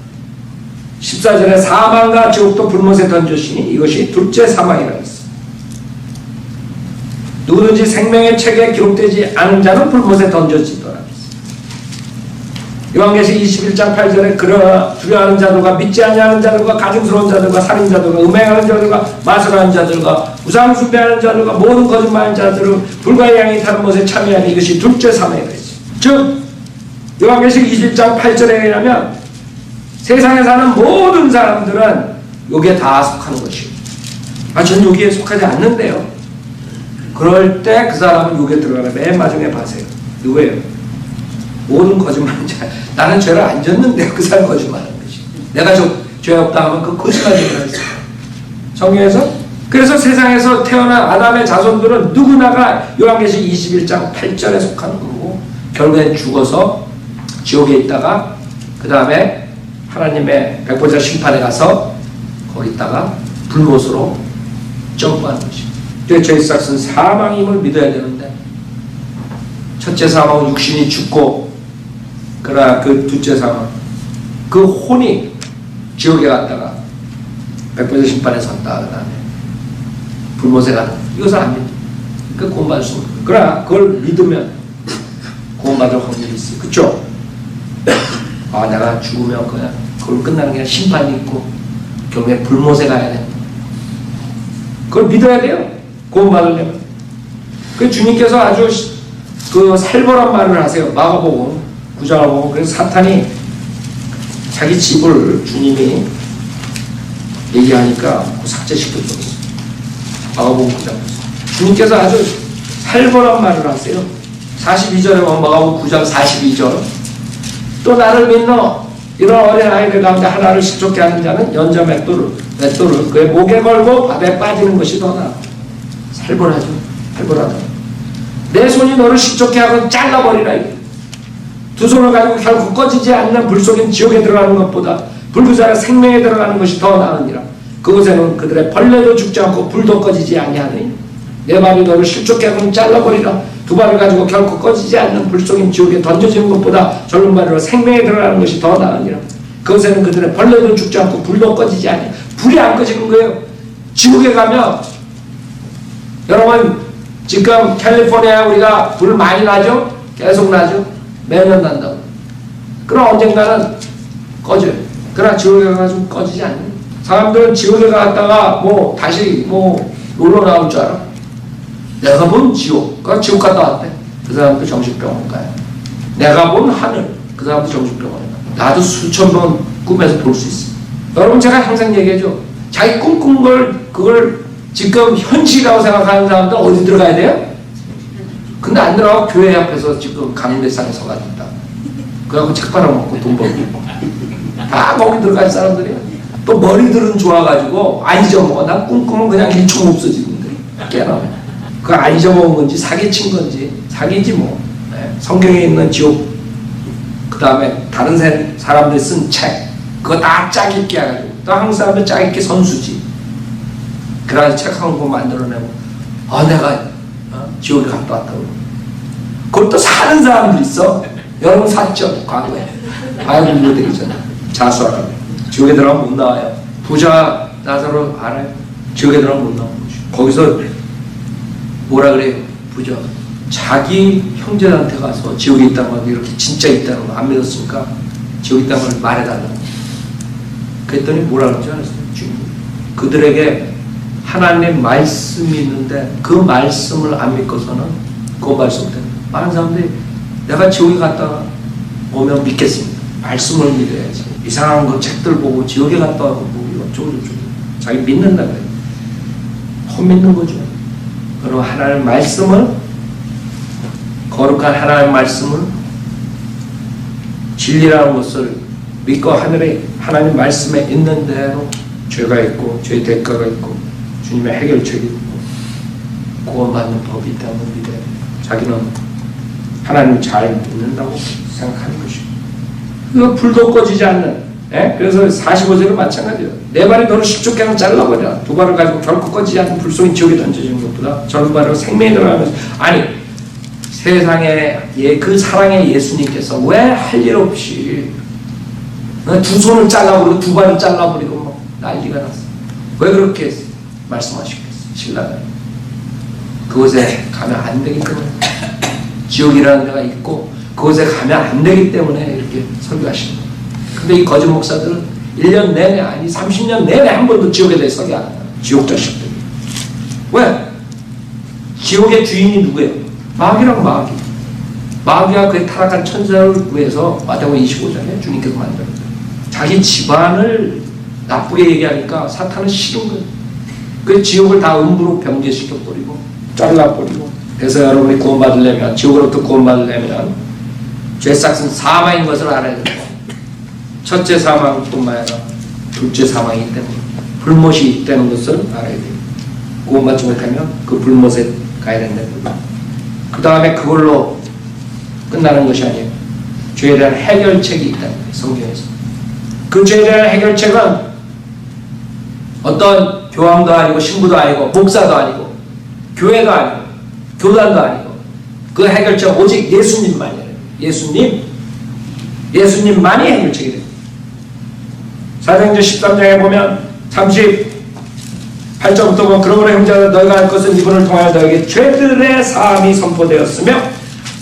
14절에 사망과 지옥도 불못에 던져시니 이것이 둘째 사망이라고 했어요. 누구든지 생명의 책에 기록되지 않은 자는 불못에 던져지더라. 요한계시록 21장 8절에 그러나 두려워하는 자들과 믿지 아니하는 자들과 가증스러운 자들과 살인자들과 음행하는 자들과 마술하는 자들과 우상 숭배하는 자들과 모든 거짓말하는 자들은 불과 양이 다른 것에 참여하니 이것이 둘째 사망이라 했어요. 즉 요한계시록 21장 8절에 의하면 세상에 사는 모든 사람들은 여기에 다 속하는 것이에요. 전 여기에 속하지 않는데요. 그럴 때 그 사람은 여기에 들어가면 맨 마지막에 봐세요. 누구예요? 모든 거짓말하는 자. 나는 죄를 안 졌는데 그 사람 거짓말하는 거지. 내가 죄 없다 하면 그 거짓말을 했어요. 성경에서 그래서 세상에서 태어난 아담의 자손들은 누구나가 요한계시록 21장 8절에 속하는 거고 결국엔 죽어서 지옥에 있다가 그 다음에 하나님의 백보자 심판에 가서 거기 있다가 불못으로 점프하는 것이죠. 죄의 삭은 사망임을 믿어야 되는데 첫째 사망은 육신이 죽고 그러나 그 둘째 사망 그 혼이 지옥에 갔다가 백보자 심판에 섰다 그 다음에 불못에 가는 이것을 안 믿어. 그 구원받을 수 없는 거예요. 그러나 그걸 믿으면 구원받을 확률이 있어요. 그쵸? 내가 죽으면 그냥 그걸 끝나는 게 아니라 심판이 있고 결국에 불못에 가야 된다. 그걸 믿어야 돼요. 구원받으려면. 그 주님께서 아주 그 살벌한 말을 하세요. 마가복음 9장을 보고 그래서 사탄이 자기 집을 주님이 얘기하니까 삭제시켰어요. 마가복음 9장. 주님께서 아주 살벌한 말을 하세요. 42절에 보면 마가복음 9장 42절 또 나를 믿노 이런 어린 아이들 가운데 하나를 식좋게 하는 자는 연자 맷돌을 그의 목에 걸고 밥에 빠지는 것이 더 나아. 살벌하죠. 살벌하다. 내 손이 너를 식좋게 하고 잘라버리라. 두 손을 가지고 결국 꺼지지 않는 불 속인 지옥에 들어가는 것보다 불구사가 생명에 들어가는 것이 더 나으니라. 그곳에는 그들의 벌레도 죽지 않고 불도 꺼지지 아니하니 내 발이 너를 실족해 하고는 잘라버리라. 두 발을 가지고 결코 꺼지지 않는 불속인 지옥에 던져지는 것보다 절른 발로 생명에 들어가는 것이 더 나으니라. 그것에는 그들의 벌레도 죽지 않고 불도 꺼지지 않니. 불이 안 꺼지는 거예요. 지옥에 가면 여러분 지금 캘리포니아에 우리가 불 많이 나죠? 계속 나죠? 매년 난다고. 그럼 언젠가는 꺼져요. 그러나 지옥에 가가지고 꺼지지 않는. 사람들은 지옥에 갔다가 뭐 다시 뭐 놀러 나올 줄 알아? 내가 본 지옥, 그 지옥 갔다 왔대. 그 사람도 정신병원 가요. 내가 본 하늘, 그 사람도 정신병원에 가. 나도 수천 번 꿈에서 볼 수 있어. 여러분 제가 항상 얘기해줘. 자기 꿈꾼 걸 그걸 지금 현실이라고 생각하는 사람들 어디 들어가야 돼요? 근데 안 들어가고 교회 앞에서 지금 강대상에 서가지고 있다. 그래갖고 책 팔아먹고 돈 벌고 다 거기 들어갈 사람들이야. 또 머리들은 좋아가지고 안 잊어먹어. 난 꿈꾸면 그냥 1초 없어지는데 깨나면 그거 안 잊어먹은 건지 사기친 건지 사기지 뭐. 네. 성경에 있는 지옥 그 다음에 다른 사람들이 쓴 책 그거 다 짜깁기 해가지고 또 한국 사람들 짜깁기 선수지. 그래서 책 한 권 만들어내고 내가 지옥에 갔다 왔다고. 그것도 사는 사람들 있어. 여러분 샀죠 과거에. 아이고 이거 되기 전에 자수하라고. 지옥에 들어가면 못 나와요. 부자 나사로 알아요? 지옥에 들어가면 못 나오는 거죠. 거기서 뭐라 그래요? 부자 자기 형제한테 가서 지옥에 있다는 거 이렇게 진짜 있다는 거 안 믿었으니까 지옥에 있다는 걸 말해달라고. 그랬더니 뭐라 그러지 않았어요? 주님 그들에게 하나님 말씀이 있는데 그 말씀을 안 믿고서는 구원받을 수 없다. 많은 사람들이 내가 지옥에 갔다가 오면 믿겠습니다. 말씀을 믿어야지. 이상한 거 책들 보고 지옥에 갔다 와고 뭐 어쩌고저쩌고 자기 믿는다 그래요. 헛 믿는 거죠. 그리고 하나님 말씀을 거룩한 하나님 말씀을 진리라는 것을 믿고 하늘에 하나님 말씀에 있는 대로 죄가 있고 죄의 대가가 있고 주님의 해결책이 있고 구원받는 법이 있다는 걸 믿어야 돼요. 자기는 하나님을 잘 믿는다고 생각하는 것이고 그 불도 꺼지지 않는. 그래서 45절은 마찬가지예요. 내 발이 너를 십조개는 잘라버려. 두 발을 가지고 결코 꺼지지 않는 불속인 지옥에 던져지는 것보다 저런 발로 생명이 들어가면서 아니 세상에 그 사랑의 예수님께서 왜 할 일 없이 두 손을 잘라버리고 두 발을 잘라버리고 뭐 난리가 났어. 왜 그렇게 말씀하시겠어? 신라가 그곳에 가면 안 되기 때문에 지옥이라는 데가 있고 그곳에 가면 안 되기 때문에 이렇게 설교하시는 거예요. 근데 이 거짓 목사들은 1년 내내 아니 30년 내내 한 번도 지옥에 대해 설교 안 해요. 지옥 자식들. 왜? 지옥의 주인이 누구예요? 마귀랑 마귀. 마귀가 그의 타락한 천사를 구해서 마태복음 25장에 주님께서 만들었어요. 자기 집안을 나쁘게 얘기하니까 사탄은 싫은 거예요. 그 지옥을 다 음부로 변개시켜버리고 잘라버리고. 그래서 여러분이 구원받으려면 지옥으로부터 구원받으려면 죄삭은 사망인 것을 알아야 됩니다. 첫째 사망뿐만 아니라 둘째 사망이기 때문에 불못이 있다는 것을 알아야 돼요. 구원받지 못하면 그 불못에 가야 된다는 거예요. 그 다음에 그걸로 끝나는 것이 아니에요. 죄에 대한 해결책이 있다는 거예요. 성경에서. 그 죄에 대한 해결책은 어떤 교황도 아니고 신부도 아니고 목사도 아니고 교회도 아니고 교단도 아니고 그 해결책은 오직 예수님만이에요. 예수님만이 해결책이 됩니다. 사도행전 13장에 보면 38절부터 보면 그러므로 형제들아 너희가 할 것은 이분을 통하여 너에게 죄들의 사함이 선포되었으며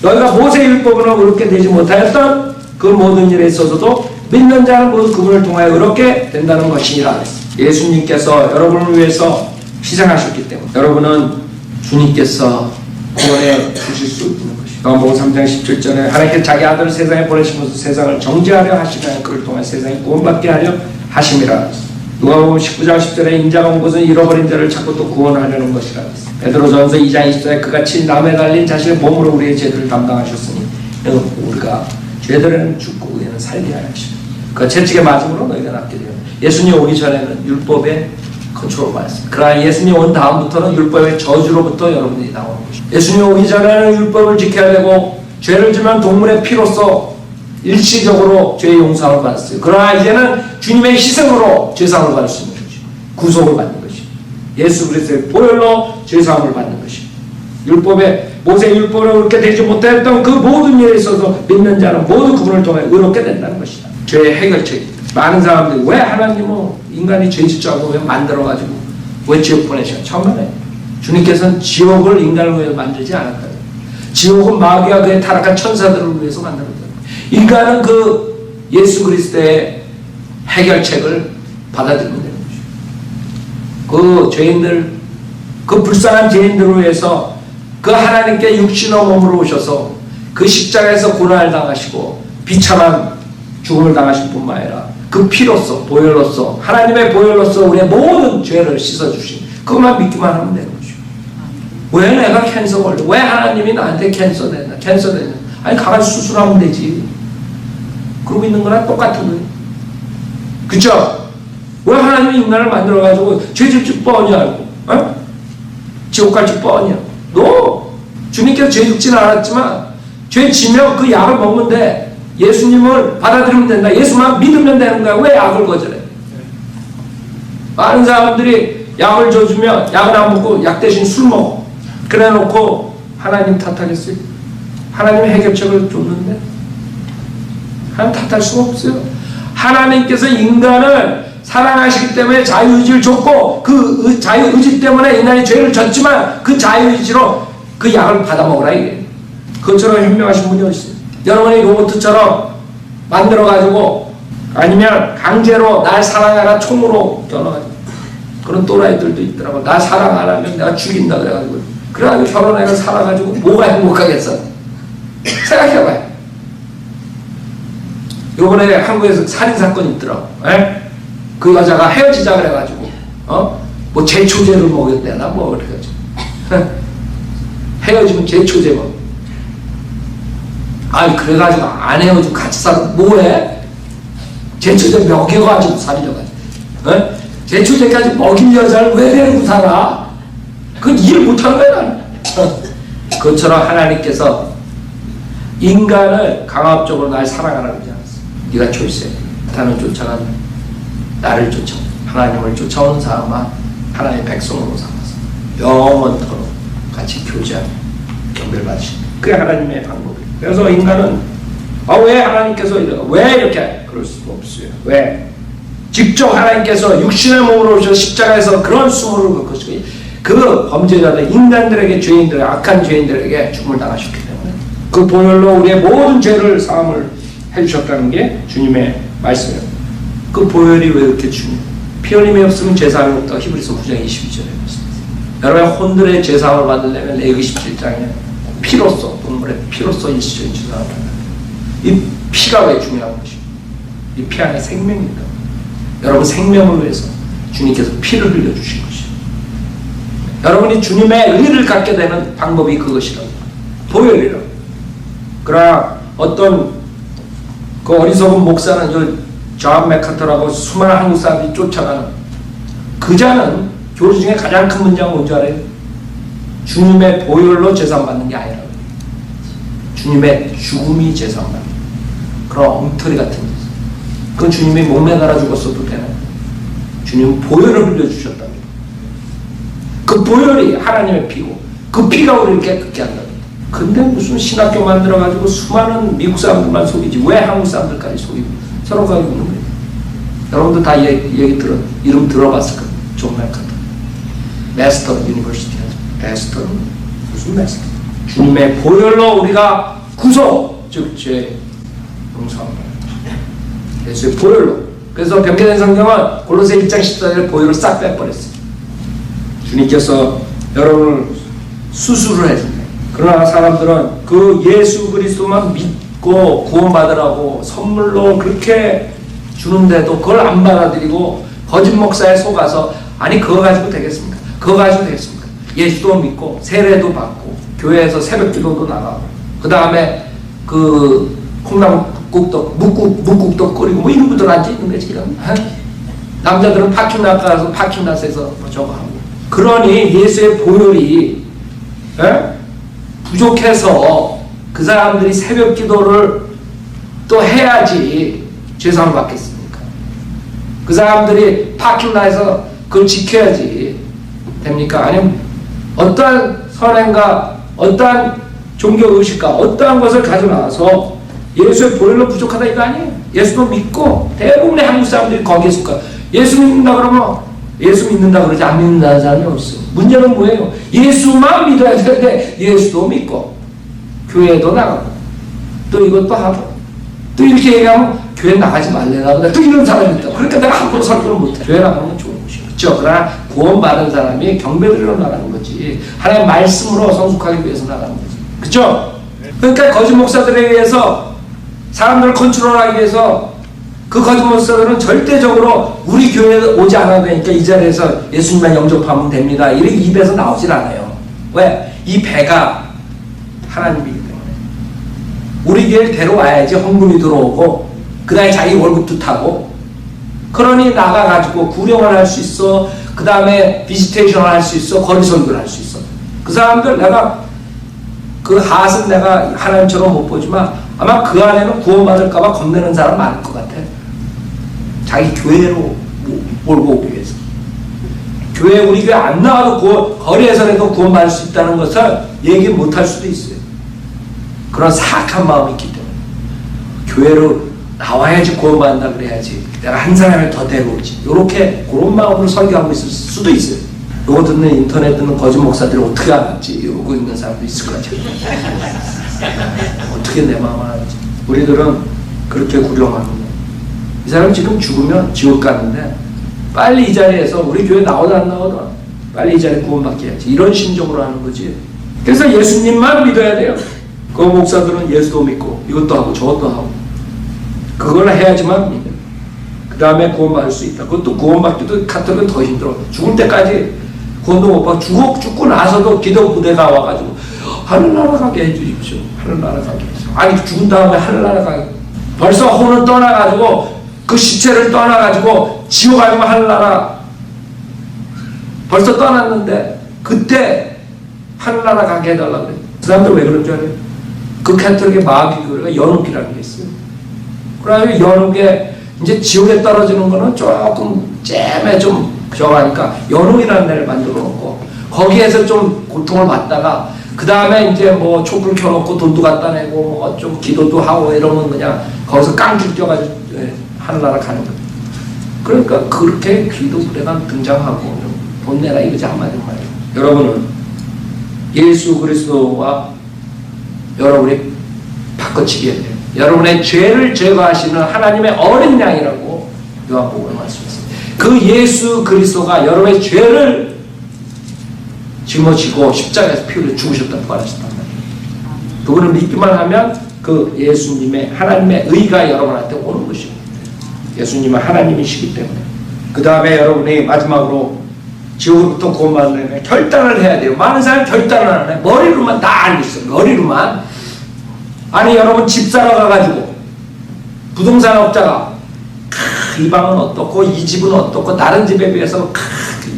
너희가 모세의 율법으로 의롭게 되지 못하였던 그 모든 일에 있어서도 믿는 자는 모두 그분을 통하여 의롭게 된다는 것이니라. 예수님께서 여러분을 위해서 희생하셨기 때문에 여러분은 주님께서 구원해 주실 수 있는 것이죠. 요한복음 3장 17절에 하나님께 자기 아들을 세상에 보내시면서 세상을 정죄하려 하시며 그를 통해 세상이 구원받게 하려 하심이라. 누가복음 19장 10절에 인자가 온 것은 잃어버린 자를 찾고 또 구원하려는 것이라. 베드로전서 2장 20절에 그같이 남에 달린 자신의 몸으로 우리의 죄들을 담당하셨으니 우리가 죄들은 죽고 우리는 살게 하여 하시며 그 채찍의 맞음으로 너희가 낫게 되어. 예수님 오기 전에는 율법의 컨트롤 받았어요. 그러나 예수님 온 다음부터는 율법의 저주로부터 여러분들이 나오는 것입니다. 예수님 오기 전에는 율법을 지켜야 되고 죄를 지면 동물의 피로써 일시적으로 죄의 용서를 받았어요. 그러나 이제는 주님의 희생으로 죄사함을 받을 수 있는 거죠. 구속을 받는 것이. 예수 그리스도의 보혈로 죄사함을 받는 것이. 율법에 모세 율법으로 그렇게 되지 못했던 그 모든 일에 있어서 믿는 자는 모두 그분을 통해 의롭게 된다는 것이다. 죄의 해결책입니다. 많은 사람들이 왜 하나님은 인간이 죄 짓지 않고 왜 만들어가지고 왜 지옥 보내셔? 처음에 주님께서는 지옥을 인간을 위해서 만들지 않았거든요. 지옥은 마귀와 그의 타락한 천사들을 위해서 만들었거든요. 인간은 그 예수 그리스도의 해결책을 받아들이면 되는 거죠. 그 죄인들, 그 불쌍한 죄인들을 위해서 그 하나님께 육신의 몸으로 오셔서 그 십자가에서 고난을 당하시고 비참한 죽음을 당하실 뿐만 아니라 그 피로써, 보혈로써, 하나님의 보혈로써 우리의 모든 죄를 씻어주신 그것만 믿기만 하면 되는 거죠. 왜 내가 캔서 걸려? 왜 하나님이 나한테 캔서 됐나? 아니 가가지고 수술하면 되지. 그러고 있는 거랑 똑같은 거예요. 그쵸? 왜 하나님이 인간을 만들어가지고 죄 짓지 뻔히 알고 어? 지옥 갈지 뻔히야. 너 주님께서 죄 짓지는 않았지만 죄 지면 그 약을 먹으면 돼. 예수님을 받아들이면 된다. 예수만 믿으면 되는 거야. 왜 약을 거절해? 많은 사람들이 약을 줘주면 약을 안 먹고 약 대신 술 먹어. 그래 놓고 하나님 탓하겠어요? 하나님의 해결책을 줬는데 하나님 탓할 수가 없어요. 하나님께서 인간을 사랑하시기 때문에 자유의지를 줬고 그 자유의지 때문에 인간이 죄를 졌지만 그 자유의지로 그 약을 받아 먹으라 이게. 그것처럼 현명하신 분이 어디 있어요? 여러분이 로봇처럼 만들어가지고 아니면 강제로 날 사랑하라 총으로 겨눠가지고 그런 또라이들도 있더라고. 나 사랑 안 하면 내가 죽인다 그래가지고 결혼해서 살아가지고 뭐가 행복하겠어? 생각해봐요. 요번에 한국에서 살인사건이 있더라고. 에? 그 여자가 헤어지자 그래가지고 뭐 제초제를 먹였대나 뭐 그래가지고 헤어지면 제초제 먹. 아니 그래가지고 안 헤어지고 같이 살아 뭐해? 제초제 먹여가지고 살려가지고 제초제까지 먹인 여자를 왜 데리고 살아? 그건 일 못하는 거야 나는. 그것처럼 하나님께서 인간을 강압적으로 날 사랑하라고 하지 않았어. 네가 초이스해. 나는 쫓아간 나를 쫓아 하나님을 쫓아오는 사람만 하나님의 백성으로 삼아서 영원토록 같이 교제하며 경배받으시는 그게 하나님의 방법이에요. 그래서 인간은 왜 하나님께서 왜 이렇게 그럴 수가 없어요. 왜? 직접 하나님께서 육신의 몸으로 오셔서 십자가에서 그런 수모를 겪으시고 그 범죄자들 인간들에게 죄인들 악한 죄인들에게 죽음을 당하셨기 때문에 그 보혈로 우리의 모든 죄를 사함을 해주셨다는 게 주님의 말씀이에요. 그 보혈이 왜 이렇게 중요해요? 피 흘림이 없으면 제사함이 없다고 히브리서 9장 22절에 말씀합니다. 여러분 혼들의 제사함을 받으려면 레위기 17장에 피로써 동물의 피로써 일시적인 제사함을 받는다. 이 피가 왜 중요한 것이에요? 이 피 안에 생명입니다. 여러분 생명을 위해서 주님께서 피를 흘려주신 것이에요. 여러분이 주님의 의를 갖게 되는 방법이 그것이라고 보혈이라고. 그러나 어떤 그 어리석은 목사는 존 맥카터라고 수많은 한국 사람들이 쫓아가는 그 자는 교리 중에 가장 큰 문제가 뭔지 알아요? 주님의 보혈로 제사받는 게 아니라고. 주님의 죽음이 제사받는 그런 엉터리 같은 거. 그건 주님이 몸에 달아 죽었어도 되는 주님은 보혈을 흘려주셨답니다. 그 보혈이 하나님의 피고 그 피가 우리를 깨끗게 한답니다. 근데 무슨 신학교 만들어가지고 수많은 미국 사람들만 속이지 왜 한국 사람들까지 속이고 서로 가지고 있는 거예요. 여러분도 다 이름 들어봤을 거예요. 존 맥카터 메스터 유니버시티 메스터는 무슨 메스터? 주님의 보혈로 우리가 구속 즉 죄 용서합니다. 예수의 보혈로. 그래서 변개된 성경은 골로새 1장 14절에 보혈을 싹 빼버렸어요. 주님께서 여러분을 수술을 해준다. 그러나 사람들은 그 예수 그리스도만 믿고 구원받으라고 선물로 그렇게 주는데도 그걸 안 받아들이고 거짓 목사에 속아서 아니 그거 가지고 되겠습니까? 그거 가지고 되겠습니까? 예수도 믿고 세례도 받고 교회에서 새벽기도도 나가고 그 다음에 그 콩나물 묵국도 끓이고 뭐 이런 것들 앉아있는 거지 지금. 남자들은 파킹ላት 가서 파킹랏에서 뭐 저거 하고 그러니 예수의 보혈이 부족해서 그 사람들이 새벽 기도를 또 또 해야지 죄상을 받겠습니까? 그 사람들이 파킹라에서 그걸 지켜야지 됩니까? 아니면 어떠한 선행과 어떠한 종교의식과 어떠한 것을 가져나와서 예수의 보혈로 부족하다 이거 아니에요. 예수도 믿고 대부분의 한국 사람들이 거기에 속하. 예수 믿는다 그러면 예수 믿는다 그러지 안 믿는다는 사람이 없어요. 문제는 뭐예요? 예수만 믿어야 되는데 예수도 믿고 교회도 나가고 또 이것도 하고 또 이렇게 얘기하면 교회 나가지 말래나 보다 또 이런 사람이 있다. 그러니까 내가 함부로 설교를 못해. 교회 나가는 건 좋은 것이죠. 그렇죠? 그러나 구원받은 사람이 경배드리러 나가는 거지 하나님의 말씀으로 성숙하기 위해서 나가는 거지. 그렇죠? 그러니까 거짓 목사들에 의해서 사람들을 컨트롤하기 위해서 그 거짓 목사들은 절대적으로 우리 교회에 오지 않아도 되니까 이 자리에서 예수님만 영접하면 됩니다. 이렇게 입에서 나오질 않아요. 왜? 이 배가 하나님이기 때문에 우리 교회를 데려와야지 헌금이 들어오고 그 다음에 자기 월급도 타고 그러니 나가가지고 구령을 할 수 있어. 그 다음에 비지테이션을 할 수 있어. 거리 설교를 할 수 있어. 그 사람들 내가 그 핫은 내가 하나님처럼 못 보지만 아마 그 안에는 구원받을까봐 겁내는 사람 많을 것 같아. 자기 교회로 몰고 오기 위해서. 교회 우리 교회 안 나와도 거리에서라도 구원받을 수 있다는 것을 얘기 못할 수도 있어요. 그런 사악한 마음이 있기 때문에 교회로 나와야지 구원받는다 그래야지 내가 한 사람을 더 데려오지 요렇게 그런 마음으로 설교하고 있을 수도 있어요. 요거 듣는 인터넷 듣는 거짓 목사들이 어떻게 알았지 이러고 있는 사람도 있을 것 같아요. 어떻게 내 마음을 알았지. 우리들은 그렇게 구령하는 거예요. 이 사람 지금 죽으면 지옥 가는데 빨리 이 자리에서 우리 교회 나오다 안 나오다 빨리 이 자리에 구원받게 해야지 이런 심정으로 하는 거지. 그래서 예수님만 믿어야 돼요. 그 목사들은 예수도 믿고 이것도 하고 저것도 하고 그걸 해야지만 믿어요. 그 다음에 구원받을 수 있다. 그것도 구원받기도 카톨릭은 더 힘들어. 죽을 때까지 구원도 못 받고 죽고 나서도 기도 부대가 와가지고 하늘나라 가게 해주십시오. 하늘나라 가게 해주십시오. 아니 죽은 다음에 하늘나라 가게 벌써 혼을 떠나가지고 그 시체를 떠나가지고 지옥 아니면 하늘나라 벌써 떠났는데 그때 하늘나라 가게 해달라고 그래. 그 사람들 왜 그런 줄 알아요? 그 카톨릭의 마귀교회가 연옥이라는 게 있어요. 그래서 연옥에 이제 지옥에 떨어지는 거는 조금 잼에 좀 저하니까 연옥이라는 데를 만들어 놓고 거기에서 좀 고통을 받다가 그 다음에 이제 뭐 촛불 켜놓고 돈도 갖다 내고 뭐 좀 기도도 하고 이러면 그냥 거기서 깡죽 뛰어가지고 하늘나라 가는 거예요. 그러니까 그렇게 기도 부대가 등장하고 돈 내라 이거지 한마디로 말이에요. 여러분은 예수 그리스도와 여러분이 바꿔치기 해야 돼요. 여러분의 죄를 제거하시는 하나님의 어린 양이라고 요한복음에 말씀했습니다. 그 예수 그리스도가 여러분의 죄를 짊어지고 십자가에서 피 흘려 죽으셨다 부활하셨단 말이에요. 그분을 믿기만 하면 그 예수님의 하나님의 의가 여러분한테 오는 것입니다. 예수님은 하나님이시기 때문에. 그 다음에 여러분이 마지막으로 지옥으로부터 구원받으려면 결단을 해야 돼요. 많은 사람이 결단을 안 해. 머리로만 다 알고 있어요. 머리로만. 아니 여러분 집 사러 가가지고 부동산 업자가 이 방은 어떻고 이 집은 어떻고 다른 집에 비해서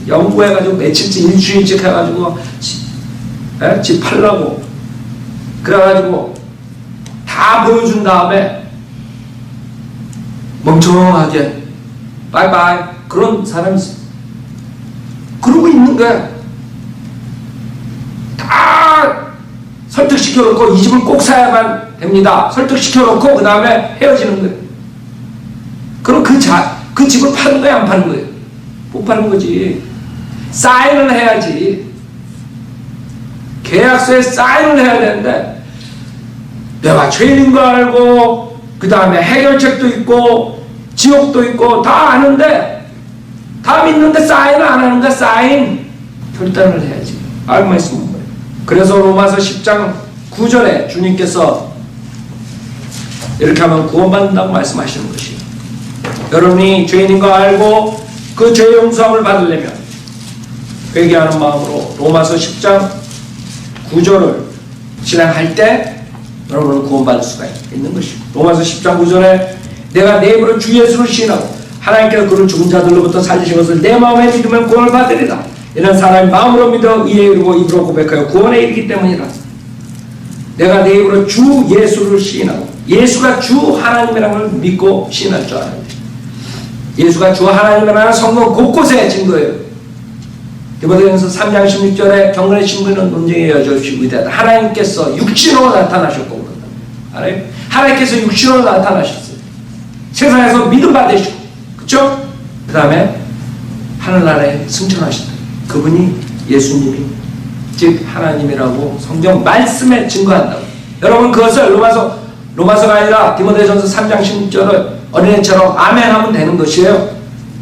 연구해가지고 며칠째 일주일씩 해가지고 집 팔라고 그래가지고 다 보여준 다음에 멍청하게 바이바이 그런 사람이 있어요. 그러고 있는 거야. 다 설득시켜놓고 이 집을 꼭 사야만 됩니다. 설득시켜놓고 그 다음에 헤어지는 거예요. 그럼 그 집을 파는 거야 안 파는 거예요? 못 파는 거지. 사인을 해야지. 계약서에 사인을 해야 되는데 내가 죄인인 거 알고 그 다음에 해결책도 있고 지옥도 있고 다 아는데 다 믿는데 사인을 안 하는 거야. 사인. 결단을 해야지. 알고만 있으면 뭐예요. 그래서 로마서 10장 9절에 주님께서 이렇게 하면 구원받는다고 말씀하시는 것이에요. 여러분이 죄인인 거 알고 그 죄의 용서함을 받으려면 회개하는 마음으로 로마서 10장 9절을 실행할 때 여러분은 구원받을 수가 있는 것이고 로마서 10장 9절에 내가 내 입으로 주 예수를 시인하고 하나님께서 그를 죽은 자들로부터 살리신 것을 내 마음에 믿으면 구원을 받으리라. 이는 사람이 마음으로 믿어 이에 이르고 입으로 고백하여 구원에 이르기 때문이라. 내가 내 입으로 주 예수를 시인하고 예수가 주 하나님이라는 걸 믿고 신할 줄 알아야 돼요. 예수가 주 하나님이라는 성경 곳곳에 증거해요. 디모데전서 3장 16절에 경건의 신분은 논쟁의 여지없이 위대하다. 하나님께서 육신으로 나타나셨고 그런다. 알아요? 하나님께서 육신으로 나타나셨어요. 세상에서 믿음 받으시고, 그렇죠? 그 다음에 하늘나라에 승천하셨다. 그분이 예수님이 즉 하나님이라고 성경 말씀에 증거한다고. 여러분 그것을 로마서가 아니라 디모데전서 3장 16절을 어린애처럼 아멘하면 되는 것이에요.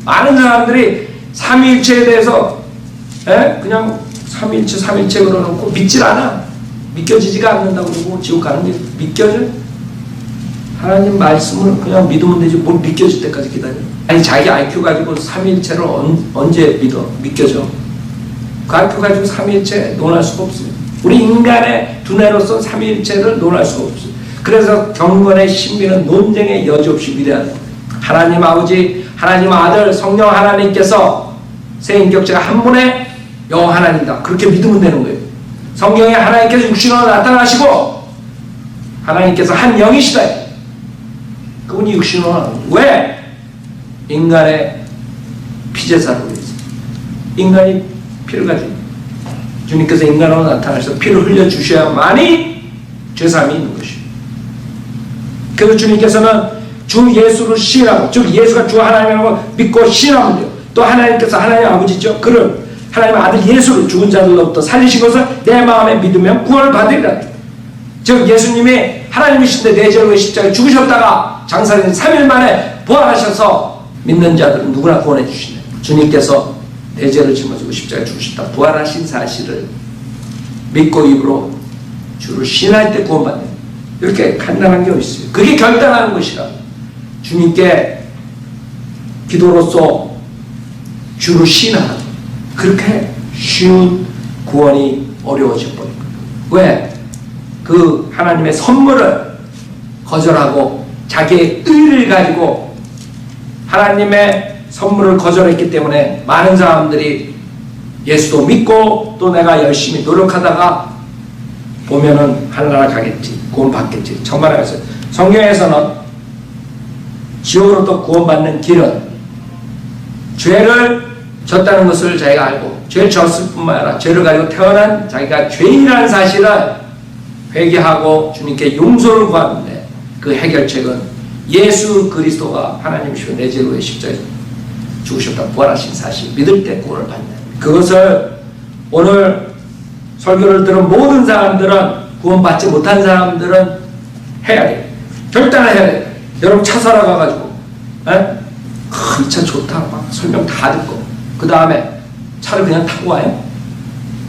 많은 사람들이 삼위일체에 대해서 그냥 삼위일체 그러놓고 믿질 않아. 믿겨지지가 않는다고 그러고 지옥 가는 게 믿겨져? 하나님 말씀을 그냥 믿으면 되지 뭘 믿겨질 때까지 기다려. 아니 자기 IQ 가지고 삼위일체를 언제 믿겨져? 그 IQ 가지고 삼위일체 논할 수가 없어요. 우리 인간의 두뇌로서 삼위일체를 논할 수가 없어요. 그래서 경건의 신비는 논쟁의 여지 없이 위대하다. 하나님 아버지, 하나님 아들, 성령 하나님께서 세 인격체가 한 분의 영 하나님이다. 그렇게 믿으면 되는 거예요. 성경에 하나님께서 육신으로 나타나시고 하나님께서 한 영이시다. 그분이 육신으로 나타나는 왜? 인간의 피제사로 위해서. 인간이 피를 가지고 주님께서 인간으로 나타나셔서 피를 흘려주셔야만이 죄사함이 있는 것이에요. 그래서 주님께서는 주 예수를 시인하고 즉 예수가 주 하나님이라고 믿고 시인하면 돼요. 또 하나님께서 하나님 아버지죠. 그를 하나님 아들 예수를 죽은 자들로부터 살리신 것을 내 마음에 믿으면 구원을 받으리라. 즉 예수님이 하나님이신데 내 죄로 십자가에 죽으셨다가 장사된 3일 만에 부활하셔서 믿는 자들은 누구나 구원해 주시네. 주님께서 내 죄를 짊어지고 십자가에 죽으셨다 부활하신 사실을 믿고 입으로 주를 신할 때 구원받는 이렇게 간단한 게 어딨어요. 그게 결단하는 것이라. 주님께 기도로서 주를 신하는 그렇게 쉬운 구원이 어려워져 버린 거예요. 왜? 그 하나님의 선물을 거절하고 자기의 의를 가지고 하나님의 선물을 거절했기 때문에 많은 사람들이 예수도 믿고 또 내가 열심히 노력하다가 보면은 하늘나라 가겠지, 구원 받겠지. 정말 알았어요. 성경에서는 지옥으로부터 구원받는 길은 죄를 졌다는 것을 자기가 알고 죄를 졌을 뿐만 아니라 죄를 가지고 태어난 자기가 죄인이라는 사실을 회개하고 주님께 용서를 구하는데 그 해결책은 예수 그리스도가 하나님이시고 내 죄로 십자가에 죽으셨다 부활하신 사실 믿을 때 구원을 받는 그것을 오늘 설교를 들은 모든 사람들은 구원받지 못한 사람들은 해야 돼. 결단을 해야 돼. 여러분 차 사러 가가지고 이 차 좋다 막 설명 다 듣고 그 다음에 차를 그냥 타고 와요?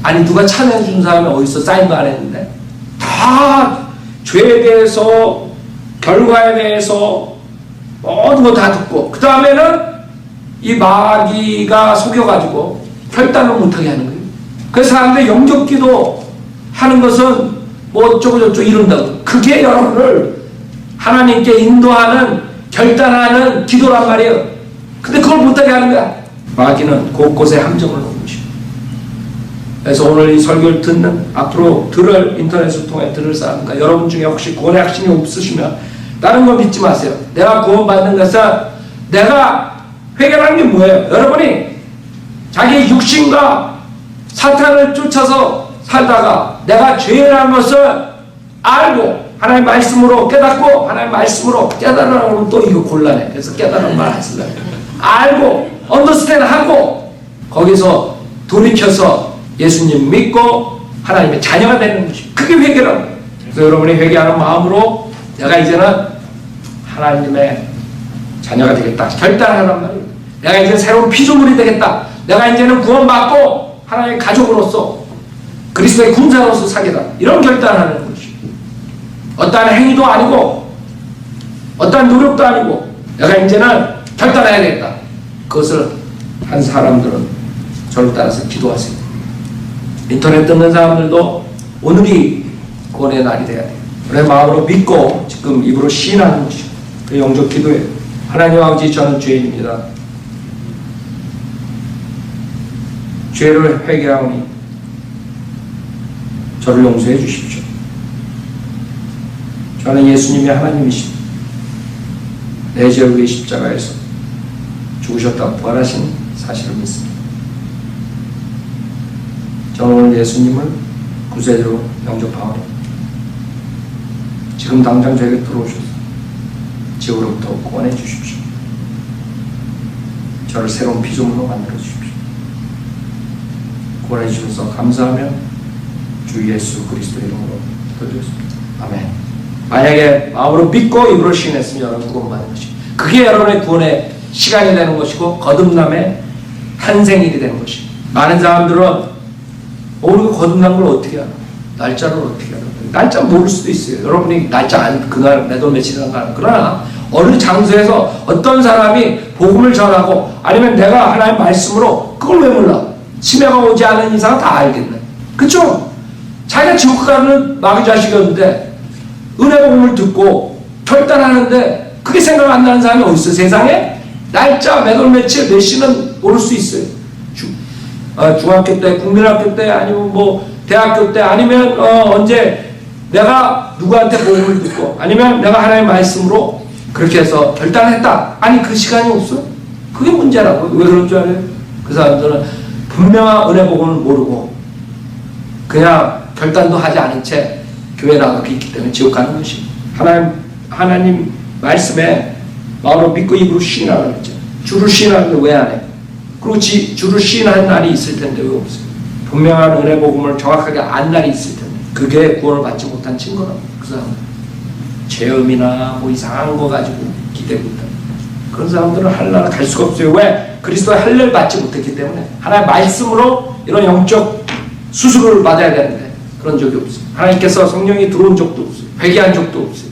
아니 누가 차 내준 사람이 어디서 사인도 안 했는데 다 죄에 대해서 결과에 대해서 모든 거 다 듣고 그 다음에는 이 마귀가 속여가지고 결단을 못하게 하는 거예요. 그래서 사람들이 영접기도 하는 것은 뭐 어쩌고저쩌고 이런다고. 그게 여러분을 하나님께 인도하는 결단하는 기도란 말이에요. 근데 그걸 못하게 하는 거야. 마귀는 곳곳에 함정을 놓은 것이고. 그래서 오늘 이 설교를 듣는 앞으로 들을 인터넷을 통해 들을 사람과 여러분 중에 혹시 구원의 확신이 없으시면 다른 거 믿지 마세요. 내가 구원받는 것은 내가 회개하는 게 뭐예요? 여러분이 자기 육신과 사탄을 쫓아서 살다가 내가 죄라는 것을 알고 하나님의 말씀으로 깨닫고 하나님의 말씀으로 깨달으라고 또 이거 곤란해. 그래서 깨달은 말 하시려고 알고 언더스탠드 하고 거기서 돌이켜서 예수님 믿고 하나님의 자녀가 되는 것이 그게 회개라는 거예요. 그래서 여러분이 회개하는 마음으로 내가 이제는 하나님의 자녀가 되겠다 결단하란 말이에요. 내가 이제 새로운 피조물이 되겠다. 내가 이제는 구원받고 하나님의 가족으로서 그리스도의 군사로서 살겠다. 이런 결단을 하는 것이 어떠한 행위도 아니고 어떠한 노력도 아니고 내가 이제는 결단해야 되겠다. 그것을 한 사람들은 저를 따라서 기도하세요. 인터넷 듣는 사람들도 오늘이 구원의 날이 돼야 돼요. 내 마음으로 믿고 지금 입으로 시인하는 것이고 그 영접 기도예요. 하나님 아버지 저는 죄인입니다. 죄를 회개하오니 저를 용서해 주십시오. 저는 예수님이 하나님이십니다. 내 죄를 위해 십자가에서 죽으셨다고 부활하신 사실을 믿습니다. 저는 오늘 예수님을 구세주로 영접하오니 지금 당장 저에게 들어오셔서 지옥으로부터 구원해 주십시오. 저를 새로운 피조물로 만들어 주십시오. 구원해 주셔서 감사하며 주 예수 그리스도의 이름으로 기도드렸습니다. 아멘. 만약에 마음으로 믿고 입으로 시인했으면 여러분 구원받는 것입니다. 그게 여러분의 구원의 시간이 되는 것이고 거듭남의 탄생일이 되는 것입니다. 많은 사람들은 우리가 거듭난 걸 어떻게 알아? 날짜를 어떻게 알아? 날짜 모를 수도 있어요. 여러분이 날짜 그날 몇 월 며칠이라는 거 알아. 그러나 어느 장소에서 어떤 사람이 복음을 전하고 아니면 내가 하나님의 말씀으로 그걸 왜 몰라? 치매가 오지 않은 이상 다 알겠네. 그쵸? 자기가 지옥 가는 마귀 자식이었는데 은혜 복음을 듣고 결단하는데 그게 생각 안 나는 사람이 어디 있어? 세상에? 날짜 몇 월 며칠 몇 시는 모를 수 있어요. 중학교 때, 국민학교 때, 아니면 뭐 대학교 때, 아니면 언제 내가 누구한테 복음을 듣고, 아니면 내가 하나님의 말씀으로 그렇게 해서 결단했다. 아니 그 시간이 없어? 그게 문제라고. 왜 그런 줄 알아요? 그 사람들은 분명한 은혜 복음을 모르고 그냥 결단도 하지 않은 채 교회 나가고 있기 때문에 지옥 가는 것입니다. 하나님 말씀에 마음으로 믿고 입으로 시인하라고 했죠. 주를 시인하는데 왜 안 해? 그리고 주를 시인하는 날이 있을 텐데 왜 없어요? 분명한 은혜 복음을 정확하게 안 날이 있을 텐데 그게 구원을 받지 못한 증거라고. 그 사람은 체험이나 뭐 이상한 거 가지고 기대고 있다. 그런 사람들은 하늘나라 갈 수가 없어요. 왜? 그리스도의 할례를 받지 못했기 때문에. 하나님의 말씀으로 이런 영적 수술을 받아야 되는데 그런 적이 없어요. 하나님께서 성령이 들어온 적도 없어요. 회개한 적도 없어요.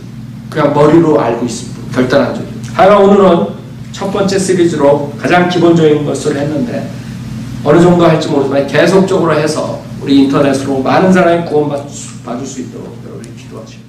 그냥 머리로 알고 있습니다. 결단한 적이. 하여간 오늘은 첫 번째 시리즈로 가장 기본적인 것을 했는데 어느 정도 할지 모르지만 계속적으로 해서 우리 인터넷으로 많은 사람이 구원받을 수 있도록 여러분이 기도하시고